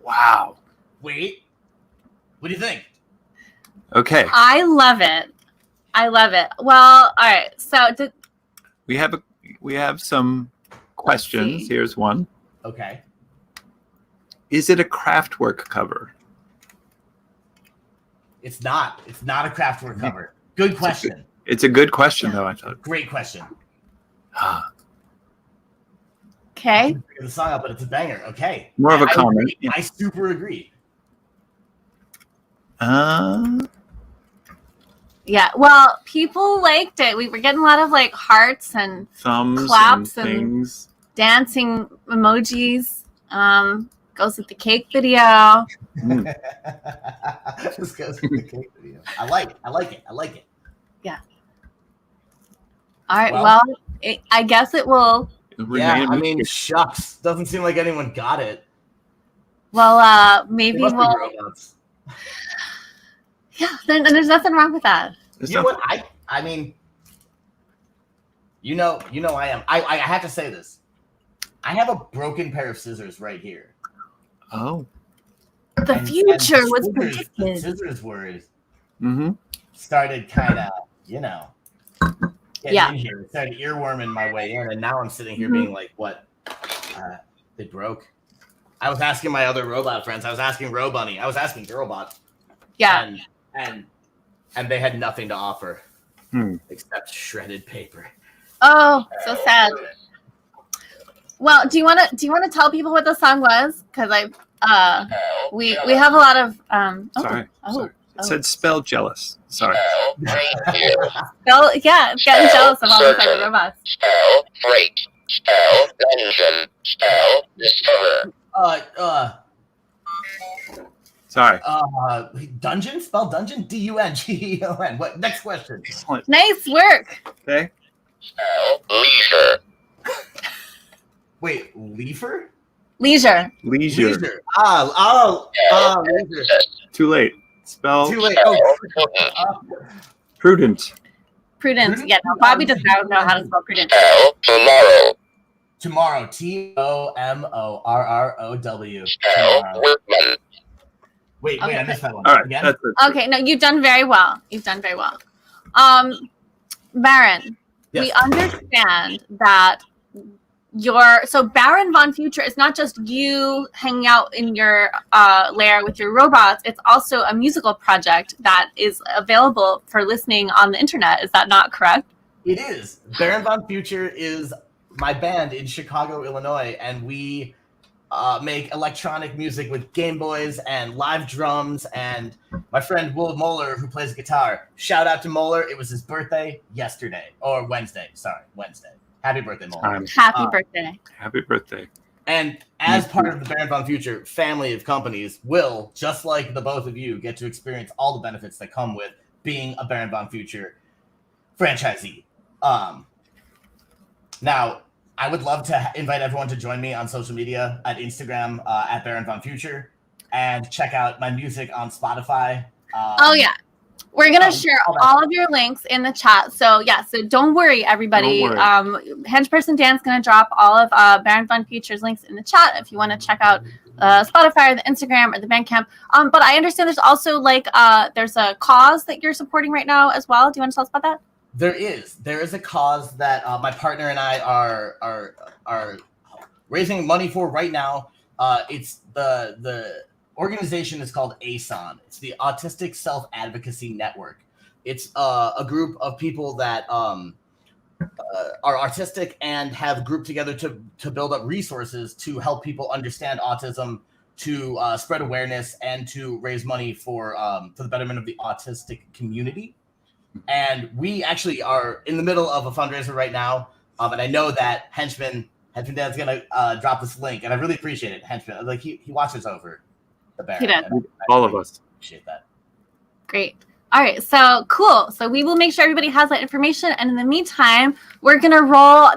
Speaker 2: Wow.
Speaker 4: Wait. What do you think?
Speaker 2: Okay.
Speaker 1: I love it. Well, all right. So
Speaker 2: We have some questions.
Speaker 1: see.
Speaker 2: Here's one.
Speaker 4: Okay.
Speaker 2: Is it a Kraftwerk cover?
Speaker 4: It's not. It's not a Kraftwerk cover. Good question.
Speaker 2: It's a good question, though, I thought.
Speaker 4: Great question.
Speaker 1: okay.
Speaker 4: Figure the song out, but it's a banger. Okay.
Speaker 2: More of a
Speaker 4: I
Speaker 2: comment.
Speaker 4: agree.
Speaker 2: Yeah.
Speaker 4: I super agree.
Speaker 1: Yeah. Well, people liked it. We were getting a lot of hearts and
Speaker 2: Thumbs
Speaker 1: claps
Speaker 2: and
Speaker 1: and
Speaker 2: things.
Speaker 1: dancing emojis. Goes with the cake video.
Speaker 4: This goes with the cake video. I like it.
Speaker 1: All right.
Speaker 4: Well-
Speaker 1: Well, I guess it will.
Speaker 4: Yeah,
Speaker 2: Remain
Speaker 4: I mean, shucks. Doesn't seem like anyone got it.
Speaker 1: Well,
Speaker 4: They
Speaker 1: maybe
Speaker 4: must be
Speaker 1: we'll.
Speaker 4: robots.
Speaker 1: Yeah. There's nothing wrong with that.
Speaker 2: It's
Speaker 4: You know
Speaker 2: not-
Speaker 4: what? I mean, you know, I am. I have to say this. I have a broken pair of scissors right here.
Speaker 2: Oh.
Speaker 1: The
Speaker 4: And
Speaker 1: future was
Speaker 4: The
Speaker 1: predicted.
Speaker 4: scissors word
Speaker 2: Mm-hmm.
Speaker 4: started kind of, getting
Speaker 1: Yeah.
Speaker 4: in here. It started earworming my way in, and now I'm sitting here
Speaker 1: Mhm.
Speaker 4: being like, what? They broke. I was asking my other robot friends. I was asking Robunny. I was asking Girlbot.
Speaker 1: Yeah.
Speaker 4: And they had nothing to offer
Speaker 2: Hmm.
Speaker 4: except shredded paper.
Speaker 1: Oh, so sad. Well, do you want to tell people what the song was? Because we have a lot of
Speaker 2: Sorry.
Speaker 1: oh.
Speaker 2: Sorry. It said spell jealous. Sorry.
Speaker 1: Spell, yeah, getting jealous of all these other robots.
Speaker 3: Spell freight. Spell dungeon. Spell discover.
Speaker 2: Sorry.
Speaker 4: Dungeon? Spell dungeon? DUNGEON. What? Next question.
Speaker 2: Excellent.
Speaker 1: Nice work.
Speaker 2: Okay.
Speaker 3: Spell leisure.
Speaker 4: Wait, leafer?
Speaker 1: Leisure.
Speaker 2: Leisure.
Speaker 4: Leisure. Leisure.
Speaker 2: Too late. Spell
Speaker 4: Too late.
Speaker 2: prudent.
Speaker 1: Prudence. Yeah, no, Bobby does not know how to spell prudence.
Speaker 3: Spell tomorrow.
Speaker 4: Tomorrow. TOMORROW.
Speaker 3: Spell
Speaker 4: Tomorrow.
Speaker 3: workman.
Speaker 4: Wait,
Speaker 1: Okay.
Speaker 4: I missed that one.
Speaker 2: All right.
Speaker 4: Again?
Speaker 2: That's it.
Speaker 1: Okay, no, you've done very well. Baron,
Speaker 4: Yes.
Speaker 1: we understand that Baron Von Future is not just you hanging out in your lair with your robots. It's also a musical project that is available for listening on the internet. Is that not correct?
Speaker 4: It is. Baron Von Future is my band in Chicago, Illinois, and we make electronic music with Game Boys and live drums. And my friend Will Moeller, who plays guitar, shout out to Moeller. It was his birthday yesterday, or Wednesday. Sorry, Wednesday. Happy birthday, Moeller.
Speaker 1: Happy birthday.
Speaker 2: Happy birthday.
Speaker 4: And as part of the Baron Von Future family of companies, will, just like the both of you, get to experience all the benefits that come with being a Baron Von Future franchisee. Now, I would love to invite everyone to join me on social media at Instagram at Baron Von Future and check out my music on Spotify.
Speaker 1: Oh yeah. We're going to share
Speaker 4: all that.
Speaker 1: all of your links in the chat. So don't worry, everybody.
Speaker 2: Don't worry.
Speaker 1: Henchperson Dan's going to drop all of Baron Von Future's links in the chat if you want to check out Spotify or the Instagram or the Bandcamp. But I understand there's also there's a cause that you're supporting right now as well. Do you want to tell us about that?
Speaker 4: There is a cause that my partner and I are raising money for right now. It's the organization is called ASON. It's the Autistic Self-Advocacy Network. It's a group of people that are artistic and have grouped together to build up resources to help people understand autism, to spread awareness, and to raise money for the betterment of the autistic community. And we actually are in the middle of a fundraiser right now. And I know that Henchman Dad's going to drop this link, and I really appreciate it, Henchman. Like he watches over the Baron.
Speaker 1: He does.
Speaker 4: and I
Speaker 2: All of
Speaker 4: really
Speaker 2: us.
Speaker 4: appreciate that.
Speaker 1: Great. All right, so cool. So we will make sure everybody has that information, and in the meantime, we're gonna roll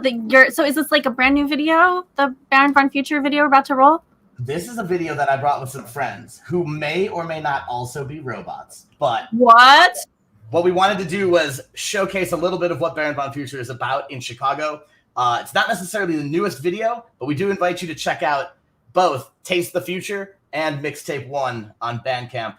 Speaker 1: So is this like a brand new video, the Baron Von Future video we're about to roll?
Speaker 4: This is a video that I brought with some friends who may or may not also be robots. But
Speaker 1: What?
Speaker 4: what we wanted to do was showcase a little bit of what Baron Von Future is about in Chicago. It's not necessarily the newest video, but we do invite you to check out both Taste the Future and Mixtape 1 on Bandcamp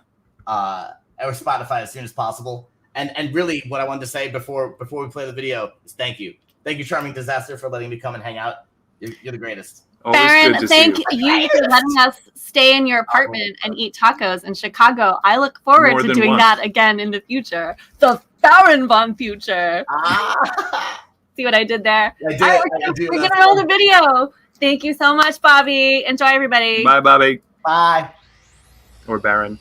Speaker 4: or Spotify as soon as possible. And really what I wanted to say before we play the video is thank you. Thank you, Charming Disaster, for letting me come and hang out. You're the greatest.
Speaker 2: Always good
Speaker 1: Baron,
Speaker 2: to
Speaker 1: thank
Speaker 2: see
Speaker 1: you for letting us stay in your apartment and eat tacos in Chicago. I look forward
Speaker 2: More
Speaker 1: to
Speaker 2: than
Speaker 1: doing
Speaker 2: once.
Speaker 1: that again in the future. The Baron Von Future. See what I did there?
Speaker 4: I did.
Speaker 1: All right,
Speaker 4: I do.
Speaker 1: we're gonna roll the video. Thank you so much, Bobby. Enjoy, everybody.
Speaker 2: Bye, Bobby.
Speaker 4: Bye.
Speaker 2: Or Baron.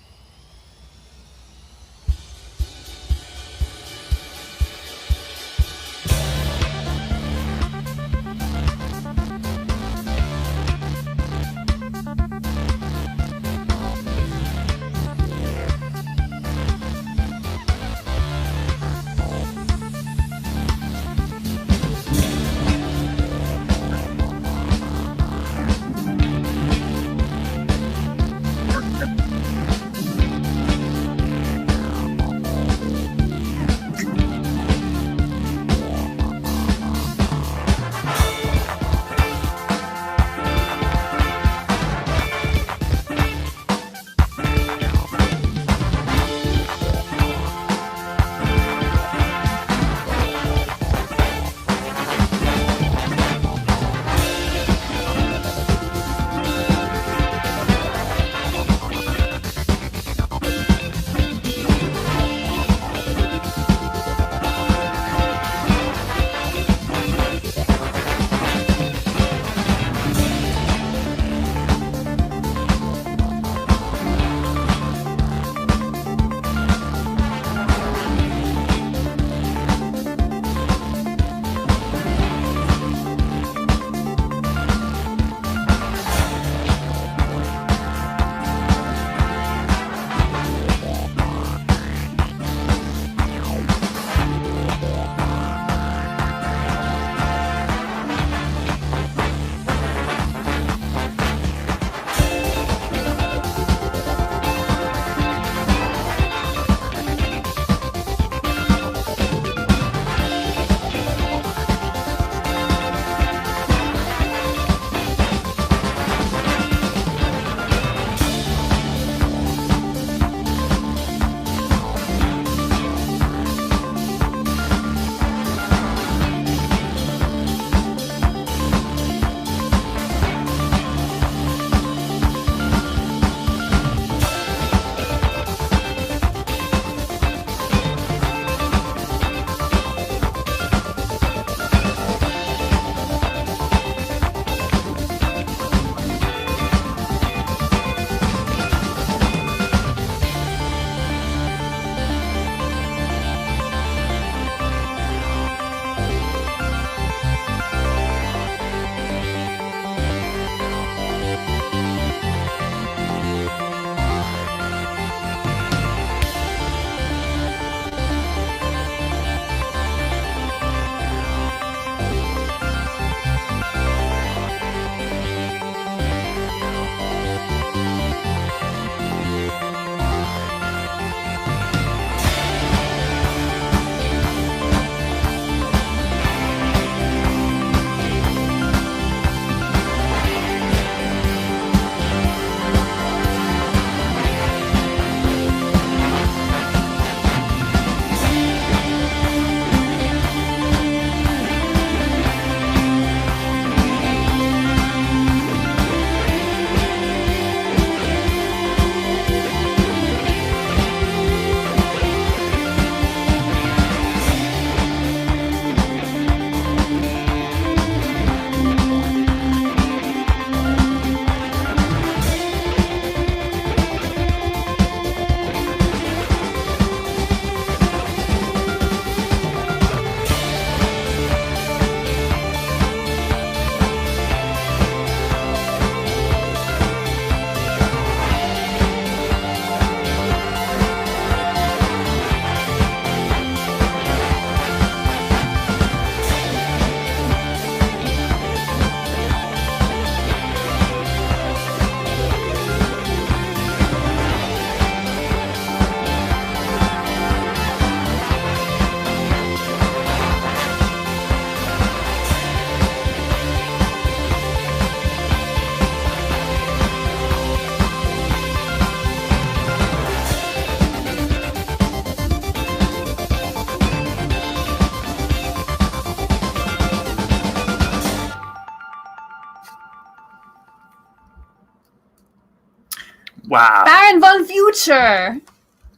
Speaker 2: Wow.
Speaker 1: Baron von Future.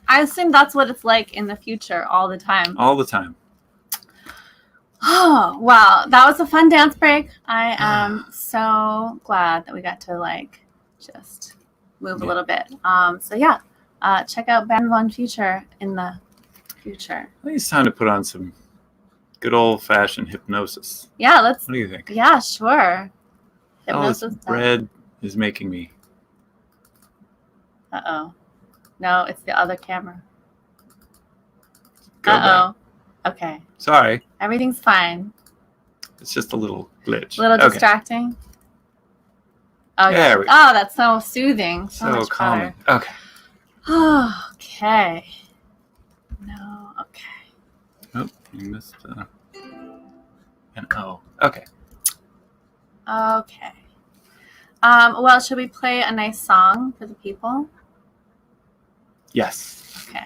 Speaker 1: I assume that's what it's like in the future all the time.
Speaker 2: All the time.
Speaker 1: Oh, wow. That was a fun dance break. I am so glad that we got to just move a little bit. So yeah, check out Baron von Future in the future.
Speaker 2: I think it's time to put on some good old-fashioned hypnosis.
Speaker 1: Yeah, let's.
Speaker 2: What do you think?
Speaker 1: Yeah, sure.
Speaker 2: All this
Speaker 1: Hypnosis.
Speaker 2: bread is making me.
Speaker 1: Uh-oh. No, it's the other camera.
Speaker 2: Go
Speaker 1: Uh-oh. Okay.
Speaker 2: Sorry,
Speaker 1: Everything's fine.
Speaker 2: it's just a little glitch.
Speaker 1: A little
Speaker 2: Okay.
Speaker 1: distracting. Oh, yeah.
Speaker 2: There we go.
Speaker 1: Oh, that's so soothing. So
Speaker 2: So
Speaker 1: much
Speaker 2: calming.
Speaker 1: better.
Speaker 2: Okay.
Speaker 1: Okay. No, okay.
Speaker 2: Oh, you missed an O. Okay.
Speaker 1: Okay. Well, should we play a nice song for the people?
Speaker 2: Yes.
Speaker 1: Okay.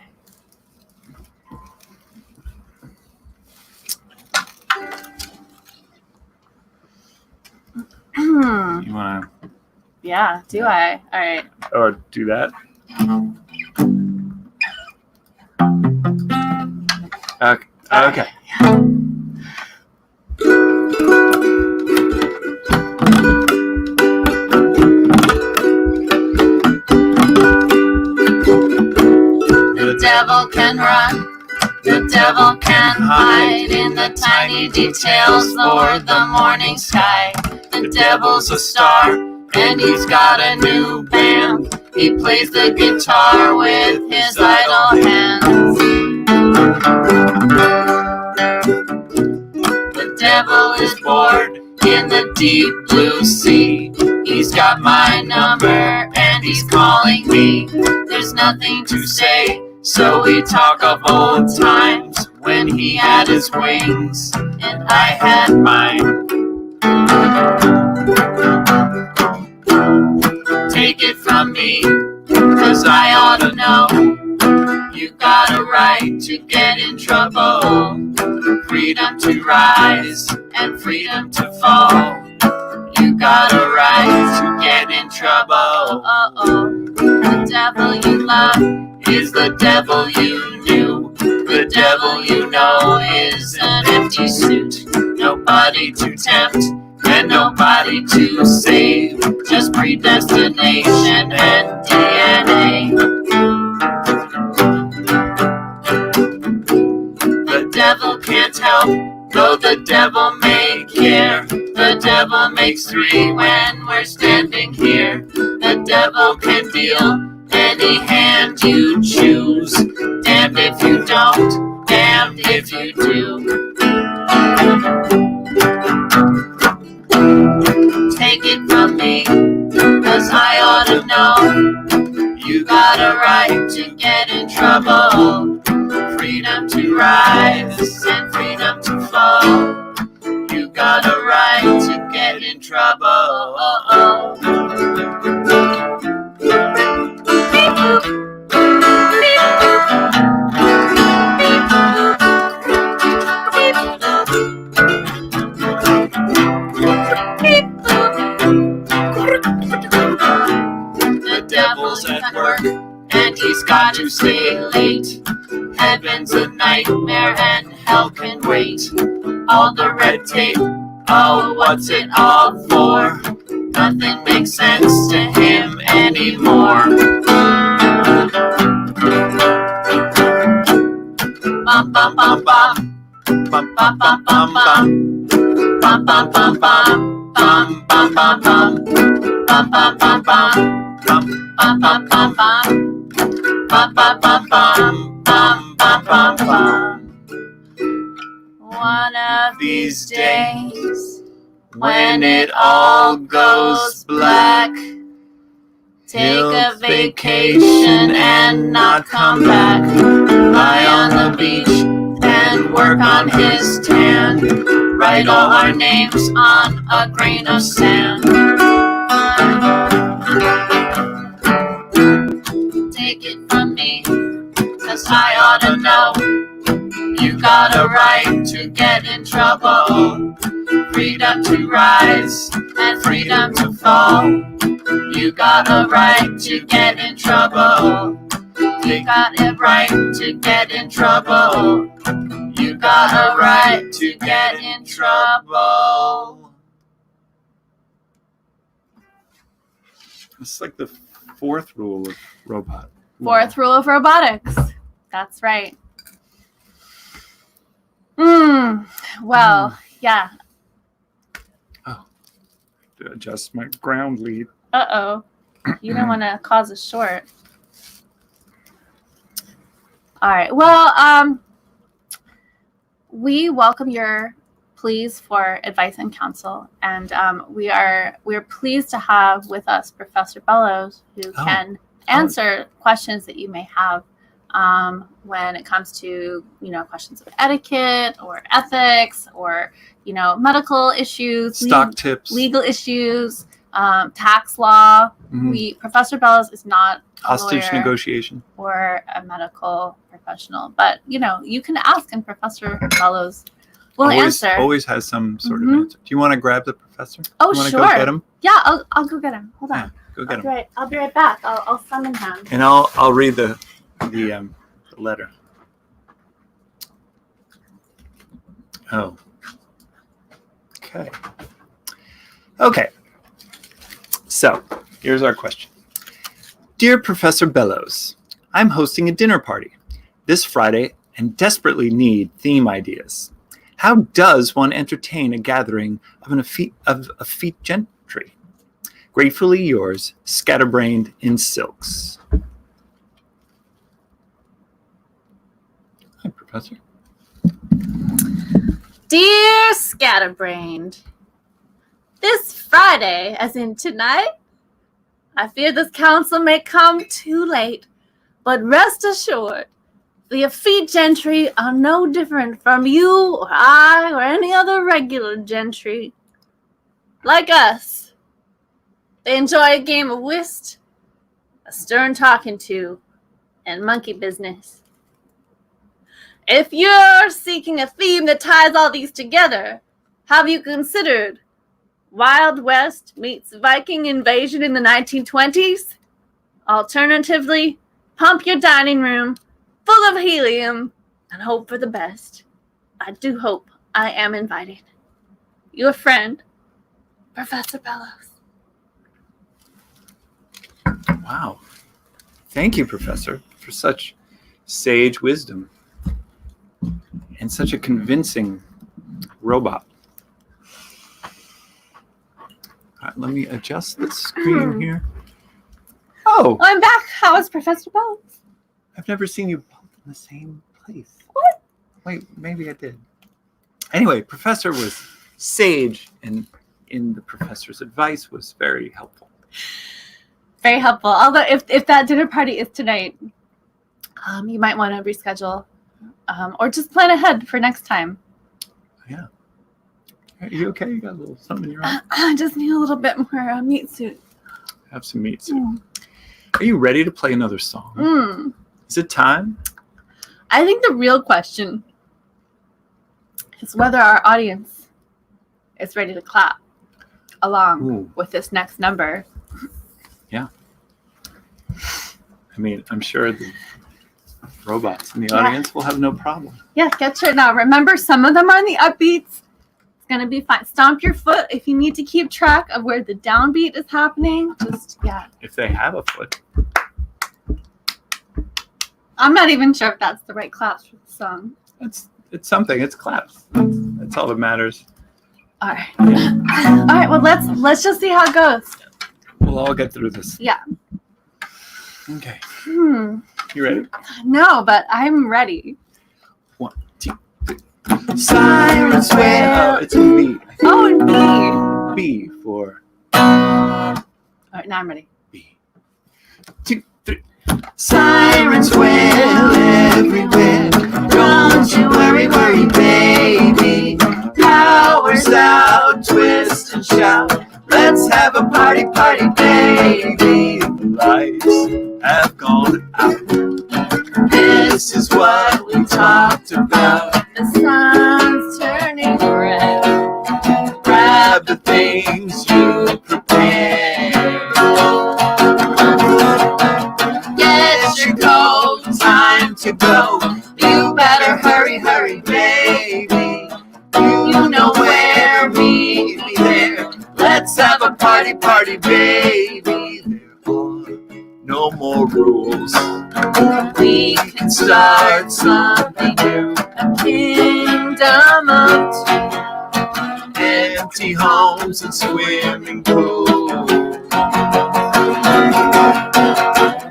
Speaker 2: You want
Speaker 1: Yeah, do I? All right.
Speaker 2: to, or do that? Okay. Okay.
Speaker 1: The devil can run, the devil can hide in the tiny details or the morning sky. The devil's a star, and he's got a new band. He plays the guitar with his idle hands. The devil is bored in the deep blue sea. He's got my number and he's calling me. There's nothing to say, so we talk of old times when he had his wings and I had mine. Take it from me, 'cause I ought to know. You got a right to get in trouble. Freedom to rise and freedom to fall. You got a right to get in trouble. The devil you love is the devil you knew. The devil you know is an empty suit. Nobody to tempt and nobody to save. Just predestination and DNA. The devil can't help, though the devil may care. The devil makes three when we're standing here. The devil can deal any hand you choose. Damned if you don't, damned if you do. Take it from me, 'cause I ought to know. You got a right to get in trouble. Freedom to rise and freedom to fall. You got a right to get in trouble. The devil's at work and he's got to stay late. Heaven's a nightmare and hell can wait. All the red tape, oh, what's it all for? Nothing makes sense to him anymore. Bum bum bum bum, bum bum bum bum bum, bum bum bum bum, bum bum bum bum, bum bum bum bum, bum bum bum bum, bum bum bum bum, bum bum bum bum. One of these days, when it all goes black, take a vacation and not come back. Lie on the beach and work on his tan. Write all our names on a grain of sand. Take it from me, 'cause I ought to know. You got a right to get in trouble. Freedom to rise and freedom to fall. You got a right to get in trouble. You got a right to get in trouble. You got a right to get in trouble.
Speaker 2: It's like the fourth rule of robot.
Speaker 1: Fourth rule of robotics. That's right. Well, yeah.
Speaker 2: Oh, to adjust my ground lead.
Speaker 1: Uh-oh. You don't want to cause a short. All right. Well, we welcome your pleas for advice and counsel, and we're pleased to have with us Professor Bellows, who can answer questions that you may have when it comes to questions of etiquette or ethics or medical issues,
Speaker 2: stock tips,
Speaker 1: legal issues, tax law. Professor Bellows is not a
Speaker 2: hostage
Speaker 1: lawyer
Speaker 2: negotiation
Speaker 1: or a medical professional, but you can ask, and Professor Bellows will answer.
Speaker 2: Always has some sort of answer. Do you want to grab the professor?
Speaker 1: Oh,
Speaker 2: you want to
Speaker 1: sure.
Speaker 2: go get him?
Speaker 1: Yeah, I'll go get him. Hold on.
Speaker 2: Yeah, go get him.
Speaker 1: I'll be right back. I'll summon him.
Speaker 2: And I'll read the letter. Oh. Okay. So, here's our question. Dear Professor Bellows, I'm hosting a dinner party this Friday and desperately need theme ideas. How does one entertain a gathering of effete gentry? Gratefully yours, scatterbrained in silks. Hi, Professor.
Speaker 1: Dear Scatterbrained, this Friday, as in tonight, I fear this council may come too late, but rest assured, the effete gentry are no different from you or I or any other regular gentry. Like us, they enjoy a game of whist, a stern talking to, and monkey business. If you're seeking a theme that ties all these together, have you considered Wild West meets Viking invasion in the 1920s? Alternatively, pump your dining room full of helium and hope for the best. I do hope I am invited. Your friend, Professor Bellows.
Speaker 2: Wow. Thank you, Professor, for such sage wisdom and such a convincing robot. All right, let me adjust the screen here. Oh,
Speaker 1: I'm back. How is Professor Bellows?
Speaker 2: I've never seen you both in the same place.
Speaker 1: What?
Speaker 2: Wait, maybe I did. Anyway, Professor was sage, and in the professor's advice was very helpful.
Speaker 1: Very helpful. Although if that dinner party is tonight, you might want to reschedule or just plan ahead for next time.
Speaker 2: Yeah. Are you okay? You got a little something in your eye?
Speaker 1: I just need a little bit more meat soup.
Speaker 2: Have some meat soup. Are you ready to play another song? Is it time?
Speaker 1: I think the real question is whether our audience is ready to clap along with this next number.
Speaker 2: Yeah. I mean, I'm sure the robots in the audience will have no problem.
Speaker 1: Yeah, get to it now. Remember, some of them are on the upbeats. It's going to be fine. Stomp your foot if you need to keep track of where the downbeat is happening.
Speaker 2: If they have a foot.
Speaker 1: I'm not even sure if that's the right claps for the song.
Speaker 2: It's something. It's claps. That's all that matters.
Speaker 1: All right. All right. Well, let's just see how it goes.
Speaker 2: We'll all get through this.
Speaker 1: Yeah.
Speaker 2: Okay. You ready?
Speaker 1: No, but I'm ready.
Speaker 2: 1, 2, 3. Sirens wail. Oh, it's a B.
Speaker 1: Oh, and B.
Speaker 2: B for.
Speaker 1: All right, now I'm ready.
Speaker 2: B. 2, 3. Sirens wail everywhere. Don't you worry, baby. Powers out, twist and shout. Let's have a party, baby. The lights have gone out. This is what we talked about.
Speaker 1: The sun's turning red.
Speaker 2: Grab the things you prepared. party, baby. There are no more rules.
Speaker 1: We can start something new. A kingdom of two.
Speaker 2: Empty homes and swimming pools.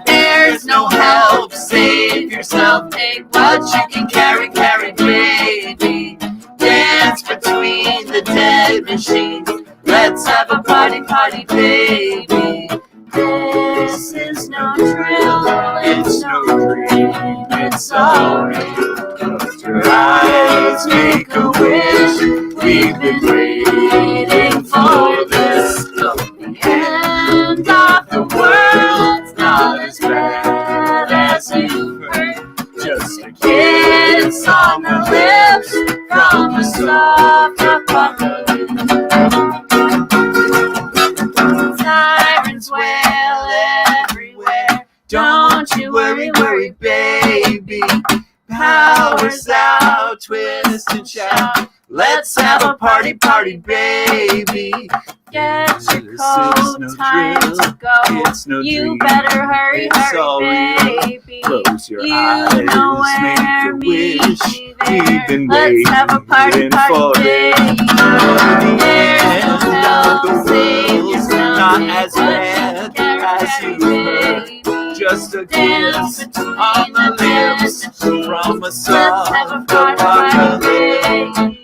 Speaker 1: There's no help, save yourself. Take what you can carry, baby. Dance between the dead machines. Let's have a party, baby. This is no drill, it's no dream, it's all real. Close your eyes, make a wish. We've been waiting for this. The end of the world's not as bad as you've heard. Just a kiss on the lips from the soft apocalypse. Sirens wail everywhere. Don't you worry, baby. Powers out, twist and shout. Let's have a party, baby. Get your coat, time to go.
Speaker 2: It's no
Speaker 1: You
Speaker 2: dream.
Speaker 1: better hurry,
Speaker 2: It's all
Speaker 1: baby.
Speaker 2: Close your
Speaker 1: You
Speaker 2: eyes,
Speaker 1: know
Speaker 2: make
Speaker 1: where
Speaker 2: a
Speaker 1: meet
Speaker 2: wish.
Speaker 1: me
Speaker 2: We've
Speaker 1: there.
Speaker 2: been
Speaker 1: Let's have a party,
Speaker 2: waiting for
Speaker 1: baby.
Speaker 2: the
Speaker 1: There's
Speaker 2: end
Speaker 1: no
Speaker 2: of
Speaker 1: help,
Speaker 2: the
Speaker 1: save
Speaker 2: world.
Speaker 1: yourself.
Speaker 2: Not as
Speaker 1: But
Speaker 2: bad as
Speaker 1: carry,
Speaker 2: you've heard.
Speaker 1: baby.
Speaker 2: Just a
Speaker 1: Dance
Speaker 2: kiss
Speaker 1: between
Speaker 2: on the lips
Speaker 1: dead
Speaker 2: from a
Speaker 1: machines. Let's have a
Speaker 2: soft
Speaker 1: party,
Speaker 2: apocalypse.
Speaker 1: baby.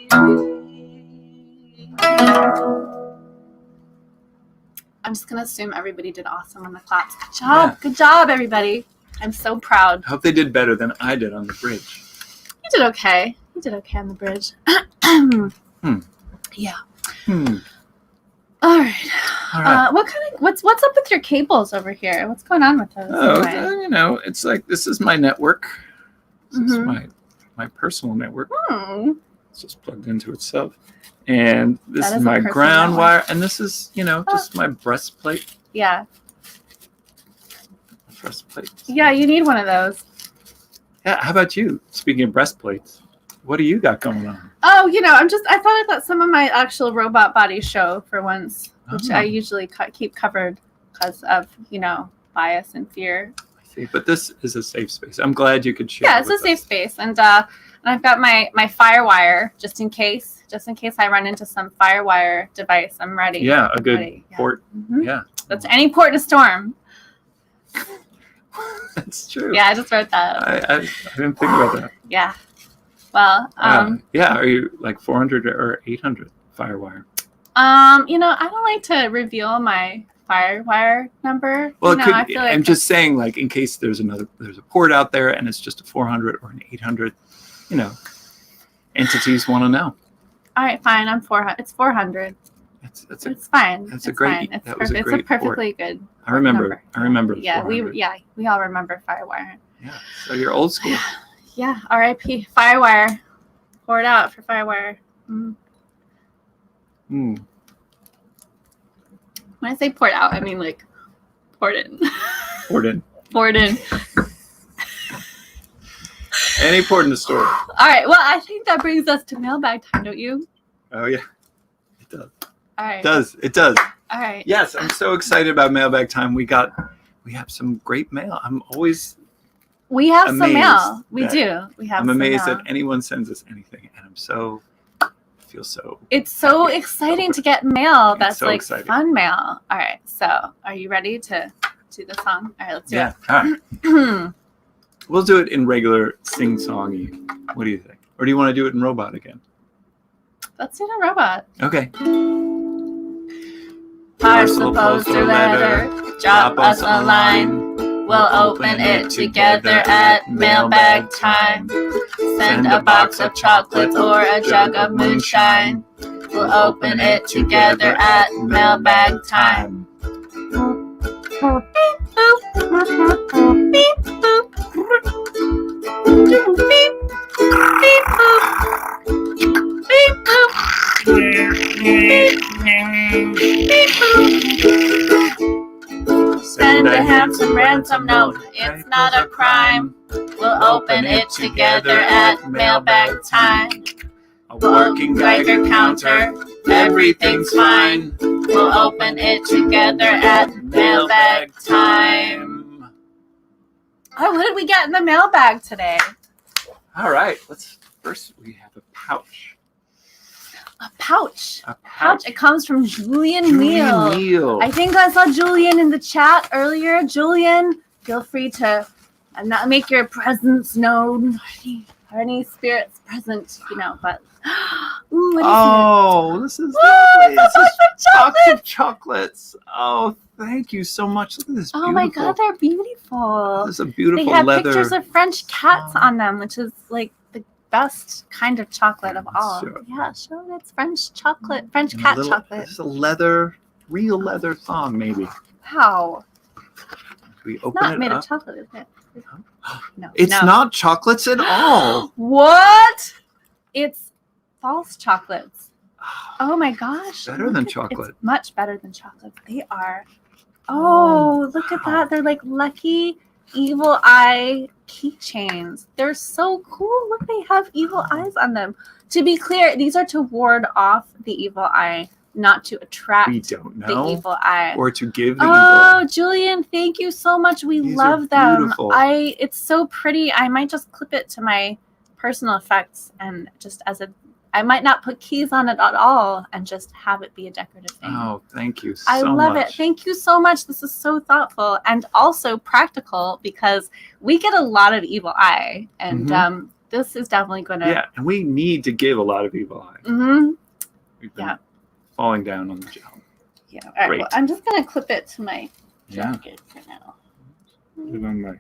Speaker 1: I'm just gonna assume everybody did awesome on the claps. Good job,
Speaker 2: Yeah.
Speaker 1: Good job, everybody. I'm so proud.
Speaker 2: I hope they did better than I did on the bridge.
Speaker 1: You did okay. You did okay on the bridge. Yeah. All right.
Speaker 2: All right.
Speaker 1: What's up with your cables over here? What's going on with those? anyway?
Speaker 2: It's like this is my network. This is
Speaker 1: Mhm.
Speaker 2: my personal network.
Speaker 1: Hmm.
Speaker 2: It's just plugged into itself. And this
Speaker 1: That
Speaker 2: is
Speaker 1: is a
Speaker 2: my
Speaker 1: personal
Speaker 2: ground
Speaker 1: network.
Speaker 2: wire. And this is, just my breastplate.
Speaker 1: Yeah.
Speaker 2: Breastplate.
Speaker 1: Yeah, you need one of those.
Speaker 2: Yeah, how about you? Speaking of breastplates, what do you got going on?
Speaker 1: Oh, I thought I'd let some of my actual robot bodies show for once, which I
Speaker 2: Oh.
Speaker 1: usually keep covered because of, bias and fear.
Speaker 2: I see, but this is a safe space. I'm glad you could share.
Speaker 1: Yeah, it's a
Speaker 2: with
Speaker 1: safe
Speaker 2: us.
Speaker 1: space. And I've got my firewire just in case I run into some firewire device. I'm ready.
Speaker 2: Yeah, a good
Speaker 1: Ready, yeah.
Speaker 2: port.
Speaker 1: Mhm.
Speaker 2: Yeah,
Speaker 1: That's any port in a storm.
Speaker 2: that's true.
Speaker 1: Yeah, I just wrote that.
Speaker 2: I didn't think about that.
Speaker 1: Yeah. Well,
Speaker 2: Yeah, are you like 400 or 800 firewire?
Speaker 1: I don't like to reveal my firewire number.
Speaker 2: Well,
Speaker 1: I feel like
Speaker 2: I'm just saying, like, in case there's a port out there and it's just a 400 or an 800, entities want to know.
Speaker 1: all right, fine. I'm 400. It's 400. It's fine.
Speaker 2: that's
Speaker 1: it's
Speaker 2: a great-
Speaker 1: Fine. It's
Speaker 2: that was a
Speaker 1: It's
Speaker 2: great
Speaker 1: a perfectly good.
Speaker 2: I remember.
Speaker 1: number.
Speaker 2: I remember. The
Speaker 1: Yeah,
Speaker 2: 400.
Speaker 1: we all remember firewire.
Speaker 2: Yeah. So you're old school.
Speaker 1: Yeah. R.I.P. Firewire. Pour it out for firewire. Mm.
Speaker 2: Hmm.
Speaker 1: When I say pour it out, I mean like pour it in.
Speaker 2: Poured in.
Speaker 1: Pour it in.
Speaker 2: Any port in the store.
Speaker 1: All right. Well, I think that brings us to mailbag time, don't you?
Speaker 2: Oh yeah. It does.
Speaker 1: All right.
Speaker 2: It does.
Speaker 1: All right.
Speaker 2: Yes, I'm so excited about mailbag time. We have some great mail. I'm always
Speaker 1: We have some
Speaker 2: amazed
Speaker 1: mail. We
Speaker 2: that-
Speaker 1: do. We have
Speaker 2: I'm
Speaker 1: some
Speaker 2: amazed
Speaker 1: mail.
Speaker 2: that anyone sends us anything, and I feel so.
Speaker 1: It's so
Speaker 2: happy.
Speaker 1: exciting to get mail.
Speaker 2: It's
Speaker 1: That's
Speaker 2: so
Speaker 1: like
Speaker 2: exciting.
Speaker 1: fun mail. All right. So, are you ready to do the song? All right, let's do
Speaker 2: Yeah. All right.
Speaker 1: it.
Speaker 2: We'll do it in regular sing-songy. What do you think? Or do you want to do it in robot again?
Speaker 1: Let's do the robot.
Speaker 2: Okay.
Speaker 1: Parcel, poster, letter. Drop us a line. We'll open it together at mailbag time. Send a box of chocolates or a jug of moonshine. We'll open it together at mailbag time. Beep boop. Beep boop. Beep. Beep boop. Beep boop. Beep boop. Send a handsome ransom note. It's not a crime. We'll open it together at mailbag time.
Speaker 2: A
Speaker 1: Working Geiger counter.
Speaker 2: Everything's fine.
Speaker 1: We'll open it together at mailbag time. Oh, what did we get in the mailbag today?
Speaker 2: All right. First we have a pouch.
Speaker 1: A pouch.
Speaker 2: A pouch.
Speaker 1: It comes from Julian Neal.
Speaker 2: Neal.
Speaker 1: I think I saw Julian in the chat earlier. Julian, feel free to not make your presence known. Or any spirits present, but ooh, what is
Speaker 2: this is
Speaker 1: lovely.
Speaker 2: this
Speaker 1: It's
Speaker 2: is
Speaker 1: a box of
Speaker 2: chocolates. Oh, thank you so much. Look at this.
Speaker 1: Oh my god, they're beautiful.
Speaker 2: This is a beautiful
Speaker 1: They have
Speaker 2: leather.
Speaker 1: pictures of French cats on them, which is like the best kind of chocolate of all.
Speaker 2: Sure.
Speaker 1: Yeah, sure, it's French chocolate, French cat chocolate.
Speaker 2: This is real leather thong, maybe.
Speaker 1: Wow.
Speaker 2: We
Speaker 1: It's
Speaker 2: open
Speaker 1: not
Speaker 2: it
Speaker 1: made
Speaker 2: up.
Speaker 1: of chocolate, is it? No.
Speaker 2: It's
Speaker 1: no.
Speaker 2: not chocolates at all.
Speaker 1: What? It's false chocolates. Oh my gosh.
Speaker 2: Better than
Speaker 1: It's
Speaker 2: chocolate.
Speaker 1: much better than chocolate. They are. Oh, look at
Speaker 2: wow.
Speaker 1: that. They're like lucky evil eye keychains. They're so cool. Look, they have evil eyes on them. To be clear, these are to ward off the evil eye, not to attract
Speaker 2: We don't
Speaker 1: the
Speaker 2: know.
Speaker 1: evil eye.
Speaker 2: Or to give the evil eye.
Speaker 1: Julian, thank you so much. We
Speaker 2: These
Speaker 1: love
Speaker 2: are
Speaker 1: them.
Speaker 2: beautiful.
Speaker 1: It's so pretty. I might just clip it to my personal effects and just I might not put keys on it at all and just have it be a decorative thing.
Speaker 2: Oh, thank you so
Speaker 1: I love
Speaker 2: much.
Speaker 1: it. Thank you so much. This is so thoughtful and also practical because we get a lot of evil eye, and this is definitely going to.
Speaker 2: Yeah, and we need to give a lot of evil eye.
Speaker 1: Mm-hmm.
Speaker 2: We've been falling down on the job.
Speaker 1: Yeah. All right.
Speaker 2: Great.
Speaker 1: Well, I'm just going to clip it to my
Speaker 2: Yeah.
Speaker 1: jacket for now.
Speaker 2: Put it on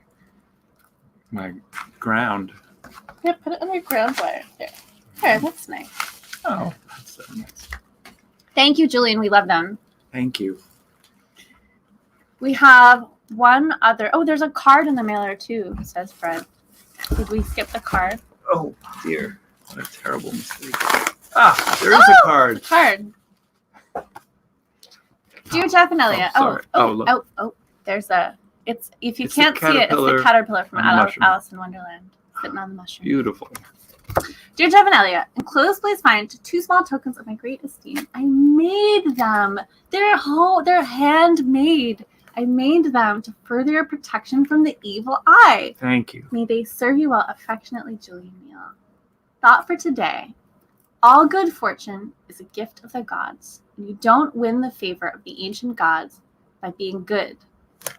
Speaker 2: my ground.
Speaker 1: Yeah, put it on your ground wire. There, that's nice.
Speaker 2: Oh, that's so nice.
Speaker 1: Thank you, Julian. We love them.
Speaker 2: Thank you.
Speaker 1: We have one other. Oh, there's a card in the mailer too, says Fred. Did we skip the card?
Speaker 2: Oh, dear. What a terrible mistake. Ah, there is a card.
Speaker 1: Card. Dear Jeff and Elliot.
Speaker 2: sorry. Look.
Speaker 1: There's if you
Speaker 2: It's
Speaker 1: can't
Speaker 2: the
Speaker 1: see it, it's the caterpillar from
Speaker 2: and the mushroom.
Speaker 1: Alice in Wonderland. Sitting on the mushroom.
Speaker 2: Beautiful.
Speaker 1: Dear Jeff and Elliot, enclosed please find 2 small tokens of my great esteem. I made them. They're handmade. I made them to further your protection from the evil eye.
Speaker 2: Thank you.
Speaker 1: May they serve you well. Affectionately, Julian Neal. Thought for today. All good fortune is a gift of the gods. And you don't win the favor of the ancient gods by being good,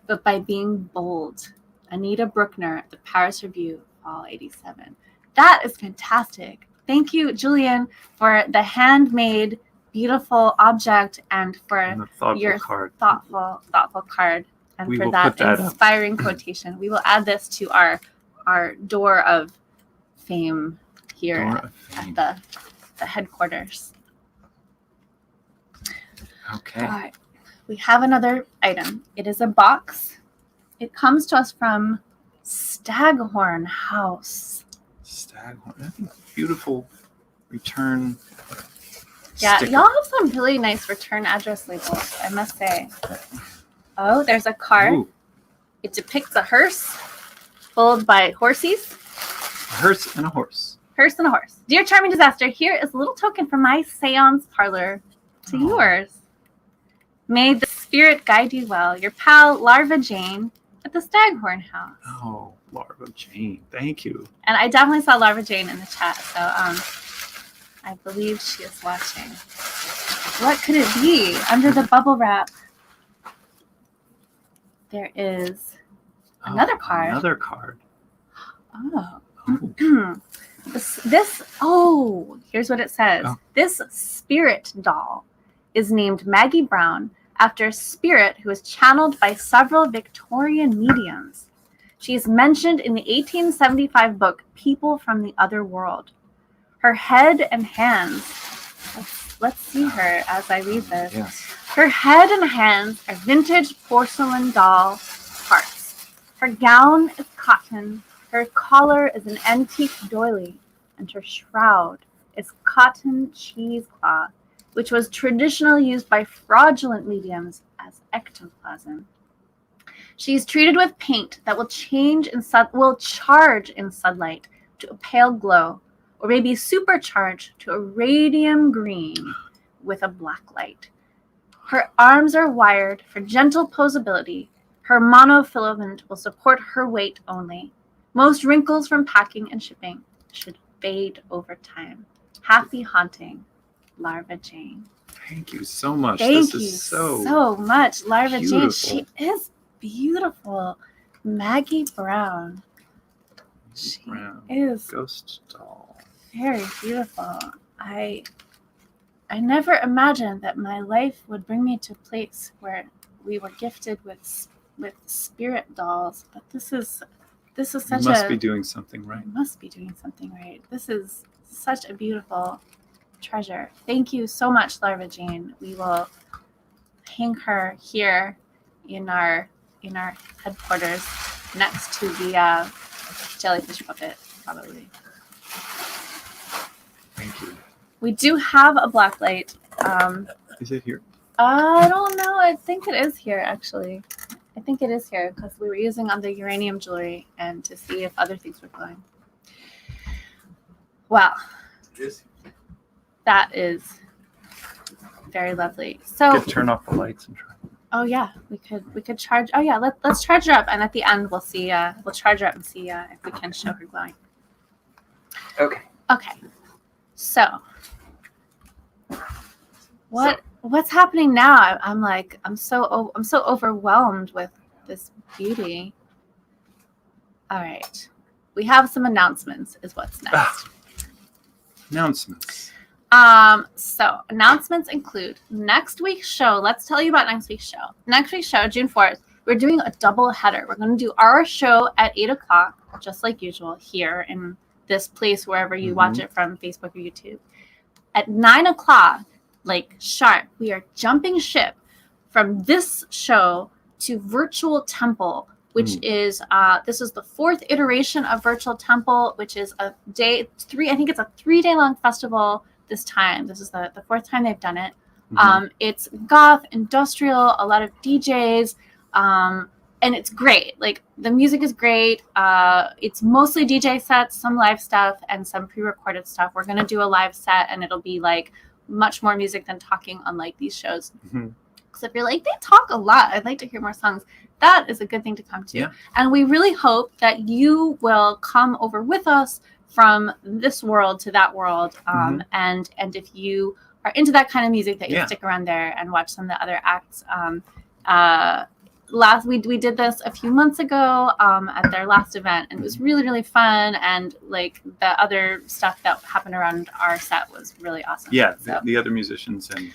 Speaker 1: but by being bold. Anita Bruckner, The Paris Review, Fall 87. That is fantastic. Thank you, Julian, for the handmade, beautiful object and for your thoughtful card, and
Speaker 2: We
Speaker 1: for
Speaker 2: will
Speaker 1: that
Speaker 2: put that
Speaker 1: inspiring quotation. We will add this to our door of fame here at the headquarters.
Speaker 2: Okay.
Speaker 1: All right. We have another item. It is a box. It comes to us from Staghorn House.
Speaker 2: Staghorn. That's a beautiful return.
Speaker 1: Yeah,
Speaker 2: sticker.
Speaker 1: y'all have some really nice return address labels, I must say. Oh, there's a card.
Speaker 2: Ooh,
Speaker 1: It depicts a hearse pulled by horsies.
Speaker 2: a hearse and a horse.
Speaker 1: Hearse and a horse. Dear Charming Disaster, here is a little token from my seance parlor to yours. May the spirit guide you well. Your pal, Larva Jane, at the Staghorn House.
Speaker 2: Oh, Larva Jane. Thank you.
Speaker 1: And I definitely saw Larva Jane in the chat, so I believe she is watching. What could it be under the bubble wrap? There is another card.
Speaker 2: Another card.
Speaker 1: Oh.
Speaker 2: Oh.
Speaker 1: Here's what it says.
Speaker 2: Oh.
Speaker 1: This spirit doll is named Maggie Brown after a spirit who was channeled by several Victorian mediums. She is mentioned in the 1875 book People from the Other World. Her head and hands, let's see her as I read this.
Speaker 2: Yes.
Speaker 1: Her head and hands are vintage porcelain doll parts. Her gown is cotton, her collar is an antique doily, and her shroud is cotton cheesecloth, which was traditionally used by fraudulent mediums as ectoplasm. She is treated with paint that will charge in sunlight to a pale glow, or maybe supercharged to a radium green, with a black light. Her arms are wired for gentle posability. Her monofilament will support her weight only. Most wrinkles from packing and shipping should fade over time. Happy haunting, Larva Jane.
Speaker 2: Thank you so much.
Speaker 1: Thank
Speaker 2: this
Speaker 1: you
Speaker 2: is so
Speaker 1: much, Larva Jane.
Speaker 2: beautiful.
Speaker 1: She is beautiful. Maggie Brown. She
Speaker 2: Brown.
Speaker 1: is
Speaker 2: Ghost doll.
Speaker 1: very beautiful. I never imagined that my life would bring me to a place where we were gifted with spirit dolls, but this is such
Speaker 2: You must be doing something right.
Speaker 1: I must be doing something right. This is such a beautiful treasure. Thank you so much, Larva Jane. We will hang her here in our headquarters next to the jellyfish puppet, probably.
Speaker 2: Thank you.
Speaker 1: We do have a black light.
Speaker 2: Is it here?
Speaker 1: I don't know. I think it is here, actually. I think it is here because we were using on the uranium jewelry and to see if other things were glowing. Wow. That is very lovely. So
Speaker 2: You could turn off the lights and try.
Speaker 1: oh yeah, we could charge. Oh yeah, let's charge her up, and at the end we'll see. We'll charge her up and see if we can show her glowing.
Speaker 2: Okay.
Speaker 1: Okay. So what's happening now? I'm so overwhelmed with this beauty. All right, we have some announcements. Is what's next.
Speaker 2: Announcements.
Speaker 1: So announcements include next week's show. Let's tell you about next week's show. Next week's show, June 4th, we're doing a double header. We're going to do our show at 8 o'clock, just like usual, here in this place, wherever you watch it from, Facebook or YouTube. At 9 o'clock, like sharp, we are jumping ship from this show to Virtual Temple, which is this is the 4th iteration of Virtual Temple, which is I think it's a 3-day long festival this time. This is the 4th time they've done it. It's goth, industrial, a lot of DJs, and it's great. Like the music is great. It's mostly DJ sets, some live stuff, and some pre-recorded stuff. We're gonna do a live set, and it'll be like much more music than talking, unlike these shows. So if you're like, they talk a lot, I'd like to hear more songs, that is a good thing to come to.
Speaker 2: Yeah.
Speaker 1: And we really hope that you will come over with us from this world to that world. And if you are into that kind of music, that you stick around there and watch some of the other acts. We did this a few months ago at their last event, and it was really, really fun. And like the other stuff that happened around our set was really awesome.
Speaker 2: Yeah,
Speaker 1: So.
Speaker 2: the other musicians and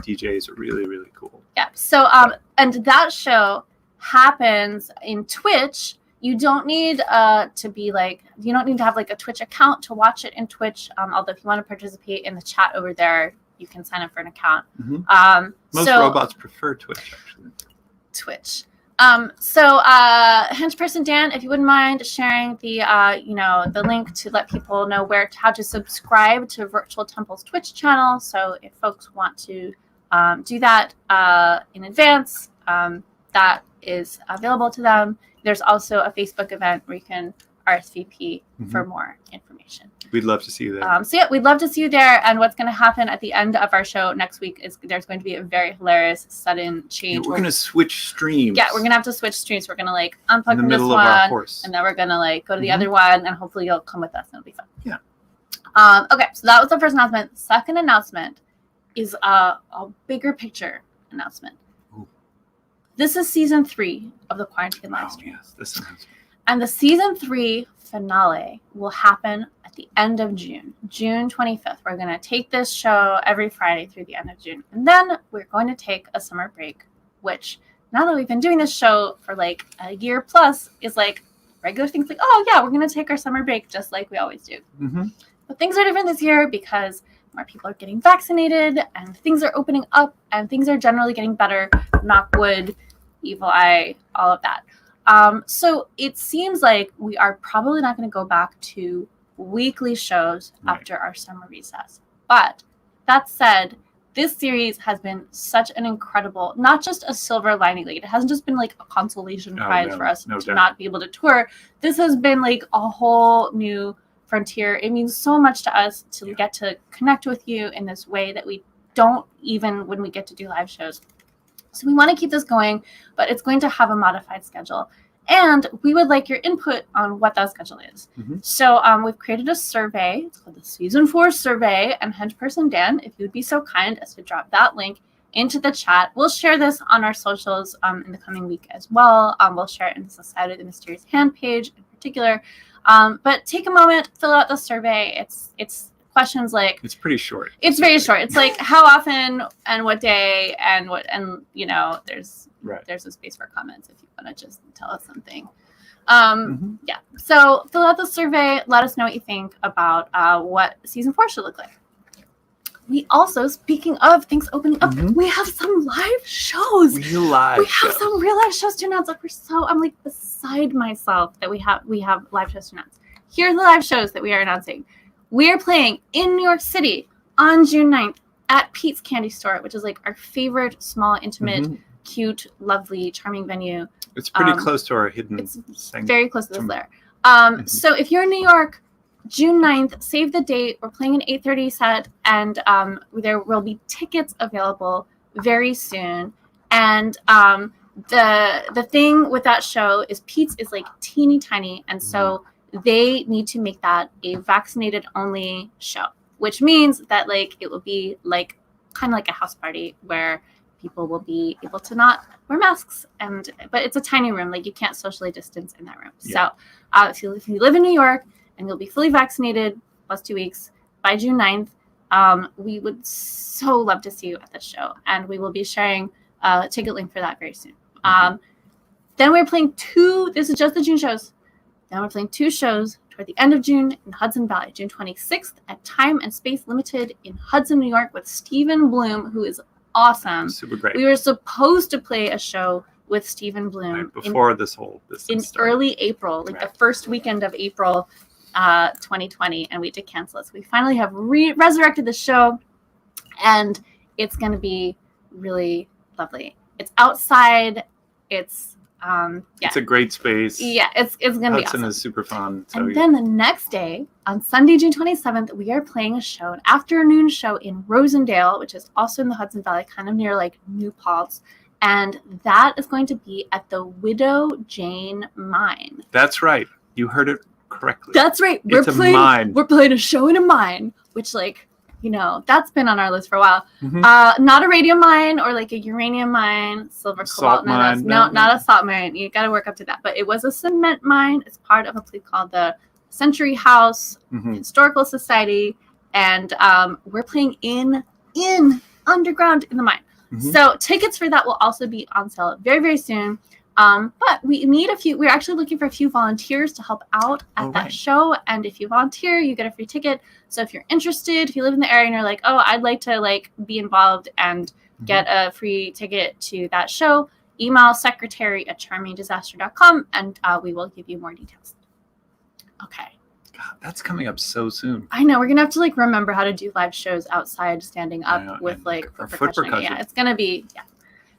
Speaker 2: DJs are really, really cool.
Speaker 1: Yeah. So and that show happens in Twitch. You don't need you don't need to have like a Twitch account to watch it in Twitch. Although if you want to participate in the chat over there, you can sign up for an account.
Speaker 2: Most robots prefer Twitch, actually.
Speaker 1: Twitch. Henchperson Dan, if you wouldn't mind sharing the the link to let people know how to subscribe to Virtual Temple's Twitch channel. So if folks want to do that in advance, that is available to them. There's also a Facebook event where you can RSVP for more information.
Speaker 2: We'd love to see you there.
Speaker 1: We'd love to see you there. And what's going to happen at the end of our show next week is there's going to be a very hilarious sudden change.
Speaker 2: We're going to switch streams.
Speaker 1: Yeah, we're going to have to switch streams. We're going to like unplug
Speaker 2: in the
Speaker 1: from this
Speaker 2: middle
Speaker 1: one,
Speaker 2: of our course.
Speaker 1: and then we're going to like go to the other one, and hopefully you'll come with us and it'll be fun.
Speaker 2: Yeah.
Speaker 1: Okay, so that was the first announcement. Second announcement is a bigger picture announcement.
Speaker 2: Ooh.
Speaker 1: This is season 3 of the Quarantine Livestream.
Speaker 2: Yes, this announcement.
Speaker 1: And the season 3 finale will happen at the end of June 25th. We're going to take this show every Friday through the end of June. And then we're going to take a summer break, which now that we've been doing this show for like a year plus is like regular things like, oh yeah, we're going to take our summer break just like we always do. But things are different this year because more people are getting vaccinated and things are opening up and things are generally getting better. Knock wood, evil eye, all of that. So it seems like we are probably not going to go back to weekly shows after our summer recess. But that said, this series has been such an incredible, not just a silver lining. Like it hasn't just been like a consolation prize for us to not be able to tour. This has been like a whole new frontier. It means so much to us to get to connect with you in this way that we don't even when we get to do live shows. So we want to keep this going, but it's going to have a modified schedule. And we would like your input on what that schedule is.
Speaker 2: Mm-hmm.
Speaker 1: So we've created a survey. It's called the Season 4 Survey. And Henchperson Dan, if you would be so kind as to drop that link into the chat. We'll share this on our socials in the coming week as well. We'll share it in the Society of the Mysterious Hand page in particular. But take a moment, fill out the survey. It's questions like,
Speaker 2: it's pretty short.
Speaker 1: It's very short. It's like how often and what day and what, and there's a space for comments if you want to just tell us something. Yeah. So fill out the survey. Let us know what you think about what season 4 should look like. We also, speaking of things opening up, we have some live shows. We have some real live shows to announce. Like I'm like beside myself that we have live shows to announce. Here are the live shows that we are announcing. We are playing in New York City on June 9th at Pete's Candy Store, which is like our favorite small, intimate, cute, lovely, charming venue.
Speaker 2: It's pretty close to our hidden.
Speaker 1: It's very close to this lair. So if you're in New York, June 9th, save the date. We're playing an 8:30 set, and there will be tickets available very soon. And the thing with that show is Pete's is like teeny tiny, and so they need to make that a vaccinated only show, which means that like it will be like kind of like a house party where people will be able to not wear masks, but it's a tiny room, like you can't socially distance in that room. So if you live in New York and you'll be fully vaccinated plus 2 weeks by June 9th, we would so love to see you at the show, and we will be sharing a ticket link for that very soon. Then we're playing this is just the June shows. Then we're playing 2 shows toward the end of June in Hudson Valley, June 26th at Time and Space Limited in Hudson, New York with Stephen Bloom, who is awesome.
Speaker 2: Super great.
Speaker 1: We were supposed to play a show with Stephen Bloom
Speaker 2: before this
Speaker 1: in early April, like the first weekend of April 2020, and we had to cancel it. So we finally have resurrected the show, and it's going to be really lovely. It's outside. It's it's
Speaker 2: a great space.
Speaker 1: Yeah, it's going to be awesome.
Speaker 2: Hudson is super fun. So
Speaker 1: and then the next day, on Sunday, June 27th, we are playing a show, an afternoon show in Rosendale, which is also in the Hudson Valley, kind of near like New Paltz. And that is going to be at the Widow Jane Mine.
Speaker 2: That's right. You heard it correctly.
Speaker 1: That's right. We're playing a show in a mine, which that's been on our list for a while. Not a radium mine or like a uranium mine, silver, cobalt,
Speaker 2: mine.
Speaker 1: No, not a salt mine. You got to work up to that. But it was a cement mine. It's part of a place called the Century House Historical Society, and we're playing in underground in the mine. So tickets for that will also be on sale very, very soon. But we need we're actually looking for a few volunteers to help out at that show. And if you volunteer, you get a free ticket. So if you're interested, if you live in the area and you're like, oh, I'd like to be involved and get a free ticket to that show, email secretary@charmingdisaster.com and we will give you more details. Okay.
Speaker 2: God, that's coming up so soon.
Speaker 1: I know. We're going to have to remember how to do live shows outside standing up with foot percussion. Yeah, it's going to be,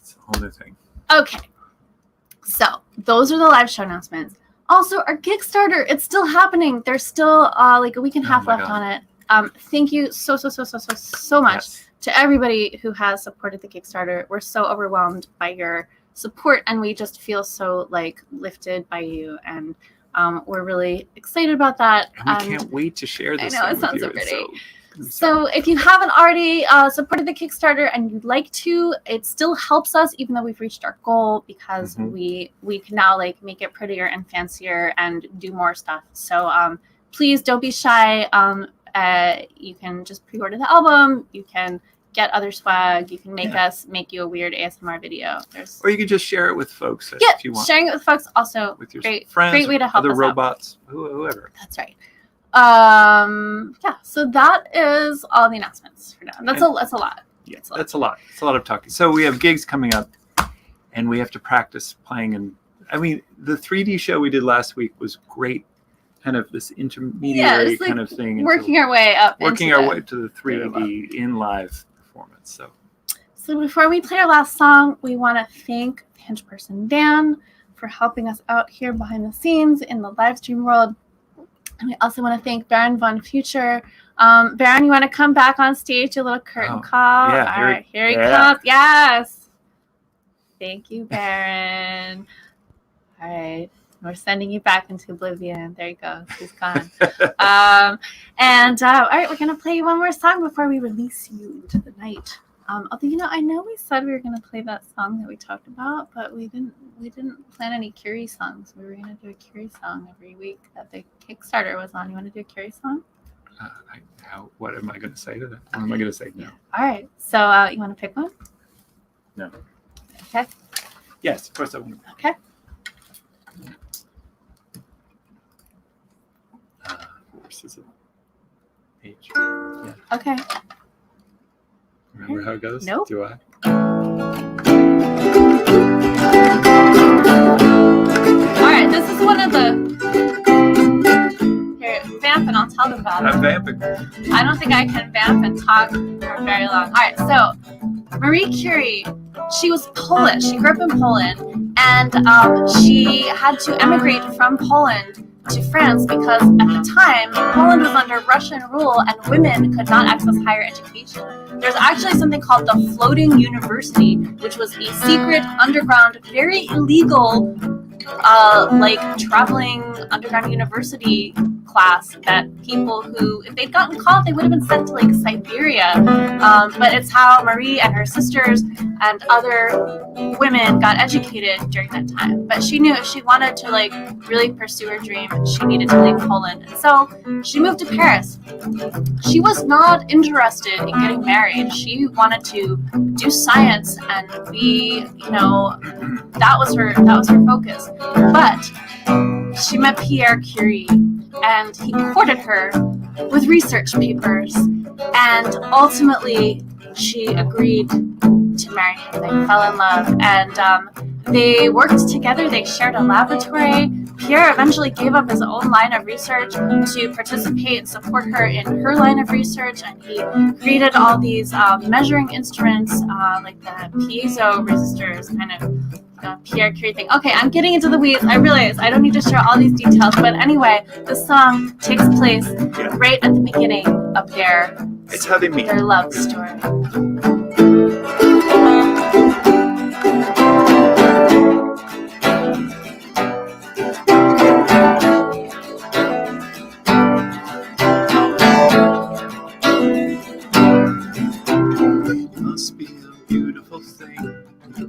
Speaker 2: It's a whole new thing.
Speaker 1: Okay. So those are the live show announcements. Also, our Kickstarter, it's still happening. There's still a week and a half left on it. Thank you so much to everybody who has supported the Kickstarter. We're so overwhelmed by your support, and we just feel so lifted by you, and we're really excited about that.
Speaker 2: And we can't wait to share this.
Speaker 1: I know, it sounds so pretty. So if you haven't already supported the Kickstarter and you'd like to, it still helps us, even though we've reached our goal, because we can now make it prettier and fancier and do more stuff. So please don't be shy. You can just pre-order the album. You can get other swag. You can make us make you a weird ASMR video.
Speaker 2: Or you can just share it with folks if you want.
Speaker 1: Sharing it with folks also
Speaker 2: with your
Speaker 1: friends,
Speaker 2: great way
Speaker 1: to help
Speaker 2: other
Speaker 1: us
Speaker 2: robots, whoever.
Speaker 1: That's right. So that is all the announcements for now. That's a lot.
Speaker 2: Yeah, that's a lot. It's a lot of talking. So we have gigs coming up, and we have to practice playing. And the 3D show we did last week was great. Kind of this intermediary kind of thing.
Speaker 1: Working our way up.
Speaker 2: Working our way to the 3D in live performance.
Speaker 1: So before we play our last song, we want to thank Henchperson Dan for helping us out here behind the scenes in the live stream world. And we also want to thank Baron Von Future. Baron, you want to come back on stage? A little curtain call.
Speaker 2: yeah,
Speaker 1: All right, here he
Speaker 2: yeah.
Speaker 1: comes. Yes. Thank you, Baron. All right. We're sending you back into oblivion. There you go. He's gone. All right, we're going to play you one more song before we release you into the night. Although, I know we said we were going to play that song that we talked about, but we didn't plan any Curie songs. We were going to do a Curie song every week that the Kickstarter was on. You want to do a Curie song?
Speaker 2: What am I going to say to that? What am I going to say now?
Speaker 1: All right. So you want to pick one?
Speaker 2: No.
Speaker 1: Okay.
Speaker 2: Yes, of course I want to.
Speaker 1: Okay.
Speaker 2: This is a page. Yeah.
Speaker 1: Okay.
Speaker 2: Remember how it goes?
Speaker 1: Nope.
Speaker 2: Do I?
Speaker 1: All right. This is one of the. Here, vamp and I'll tell them about it.
Speaker 2: I'm vamping.
Speaker 1: I don't think I can vamp and talk for very long. All right. So Marie Curie, she was Polish. She grew up in Poland, and she had to emigrate from Poland to France because at the time Poland was under Russian rule and women could not access higher education. There's actually something called the Floating University, which was a secret underground, very illegal, traveling underground university class that people who, if they'd gotten caught, they would have been sent to Siberia. But it's how Marie and her sisters and other women got educated during that time. But she knew if she wanted to really pursue her dream, she needed to leave Poland. And so she moved to Paris. She was not interested in getting married. She wanted to do science and be, that was her focus. But she met Pierre Curie, and he courted her with research papers, and ultimately she agreed to marry him. They fell in love, and they worked together. They shared a laboratory. Pierre eventually gave up his own line of research to participate and support her in her line of research, and he created all these measuring instruments, like the piezo resistors, kind of Pierre Curie thing. Okay, I'm getting into the weeds. I realize I don't need to share all these details, but anyway, the song takes place right at the beginning of
Speaker 2: It's how they meet.
Speaker 1: their love story.
Speaker 2: Must be a beautiful thing that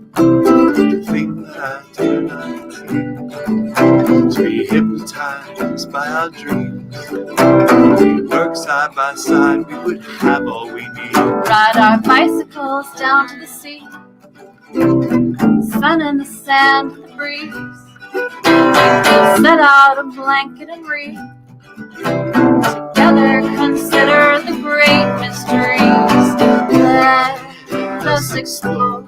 Speaker 2: I do not see, to be hypnotized by our dreams. We work side by side, we would have all we need.
Speaker 1: Ride our bicycles down to the sea, sun in the sand, the breeze. Set out a blanket and read. Together consider the great mysteries. Let us explore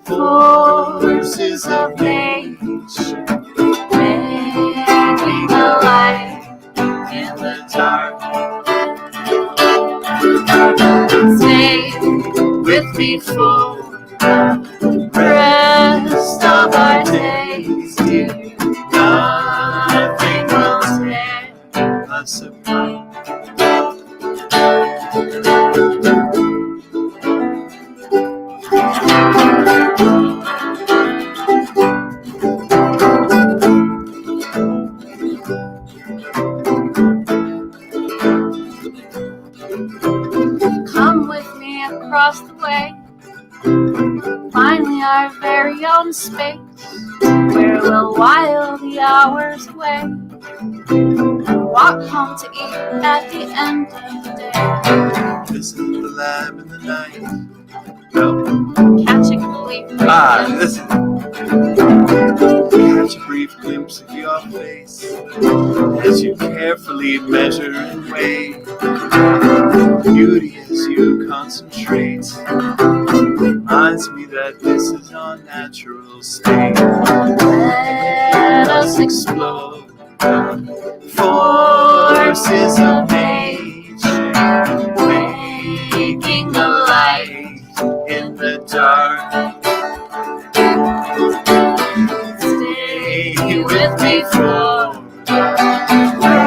Speaker 1: forces of nature, making a light in the dark. Stay with me for the rest of our days, dear. Nothing will tear us apart. Come with me across the way, finally our very own space, where we'll while the hours away and walk home to eat at the end of the day.
Speaker 2: This is the lab in the night. No.
Speaker 1: Catching a brief
Speaker 2: This catch a brief glimpse of your face as you carefully measure and weigh beauty as you concentrate. Reminds me that this is our natural state.
Speaker 1: Let us explore
Speaker 2: Forces of nature, making a light in the dark. Stay with me for the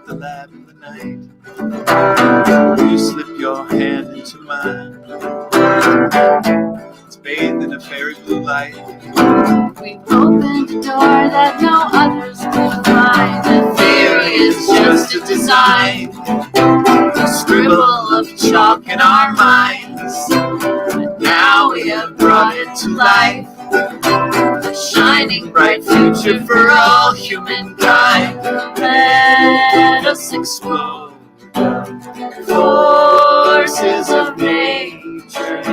Speaker 2: the lab in the night. You slip your hand into mine. It's bathed in a fairy blue light.
Speaker 1: We've opened a door that no others will find. The theory is just a design, a scribble of chalk in our minds. But now we have brought it to life, a shining bright future for all humankind. Let us explore the forces of nature,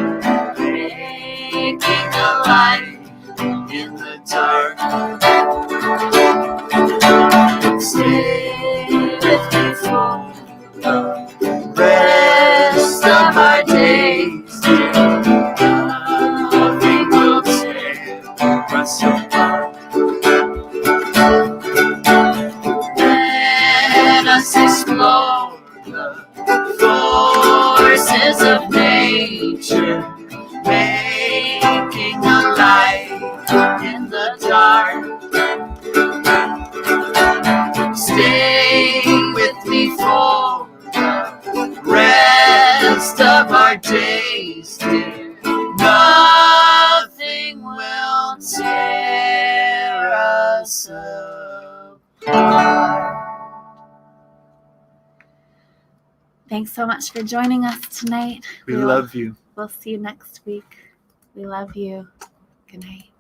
Speaker 1: making a light in the dark. Stay with me for the rest of our days. Nothing will tear us apart. Let us explore the forces of nature, making a light in the dark. Stay with me for the rest of our days, dear. Nothing will tear us apart. Thanks so much for joining us tonight.
Speaker 2: We love you.
Speaker 1: We'll see you next week. We love you. Good night.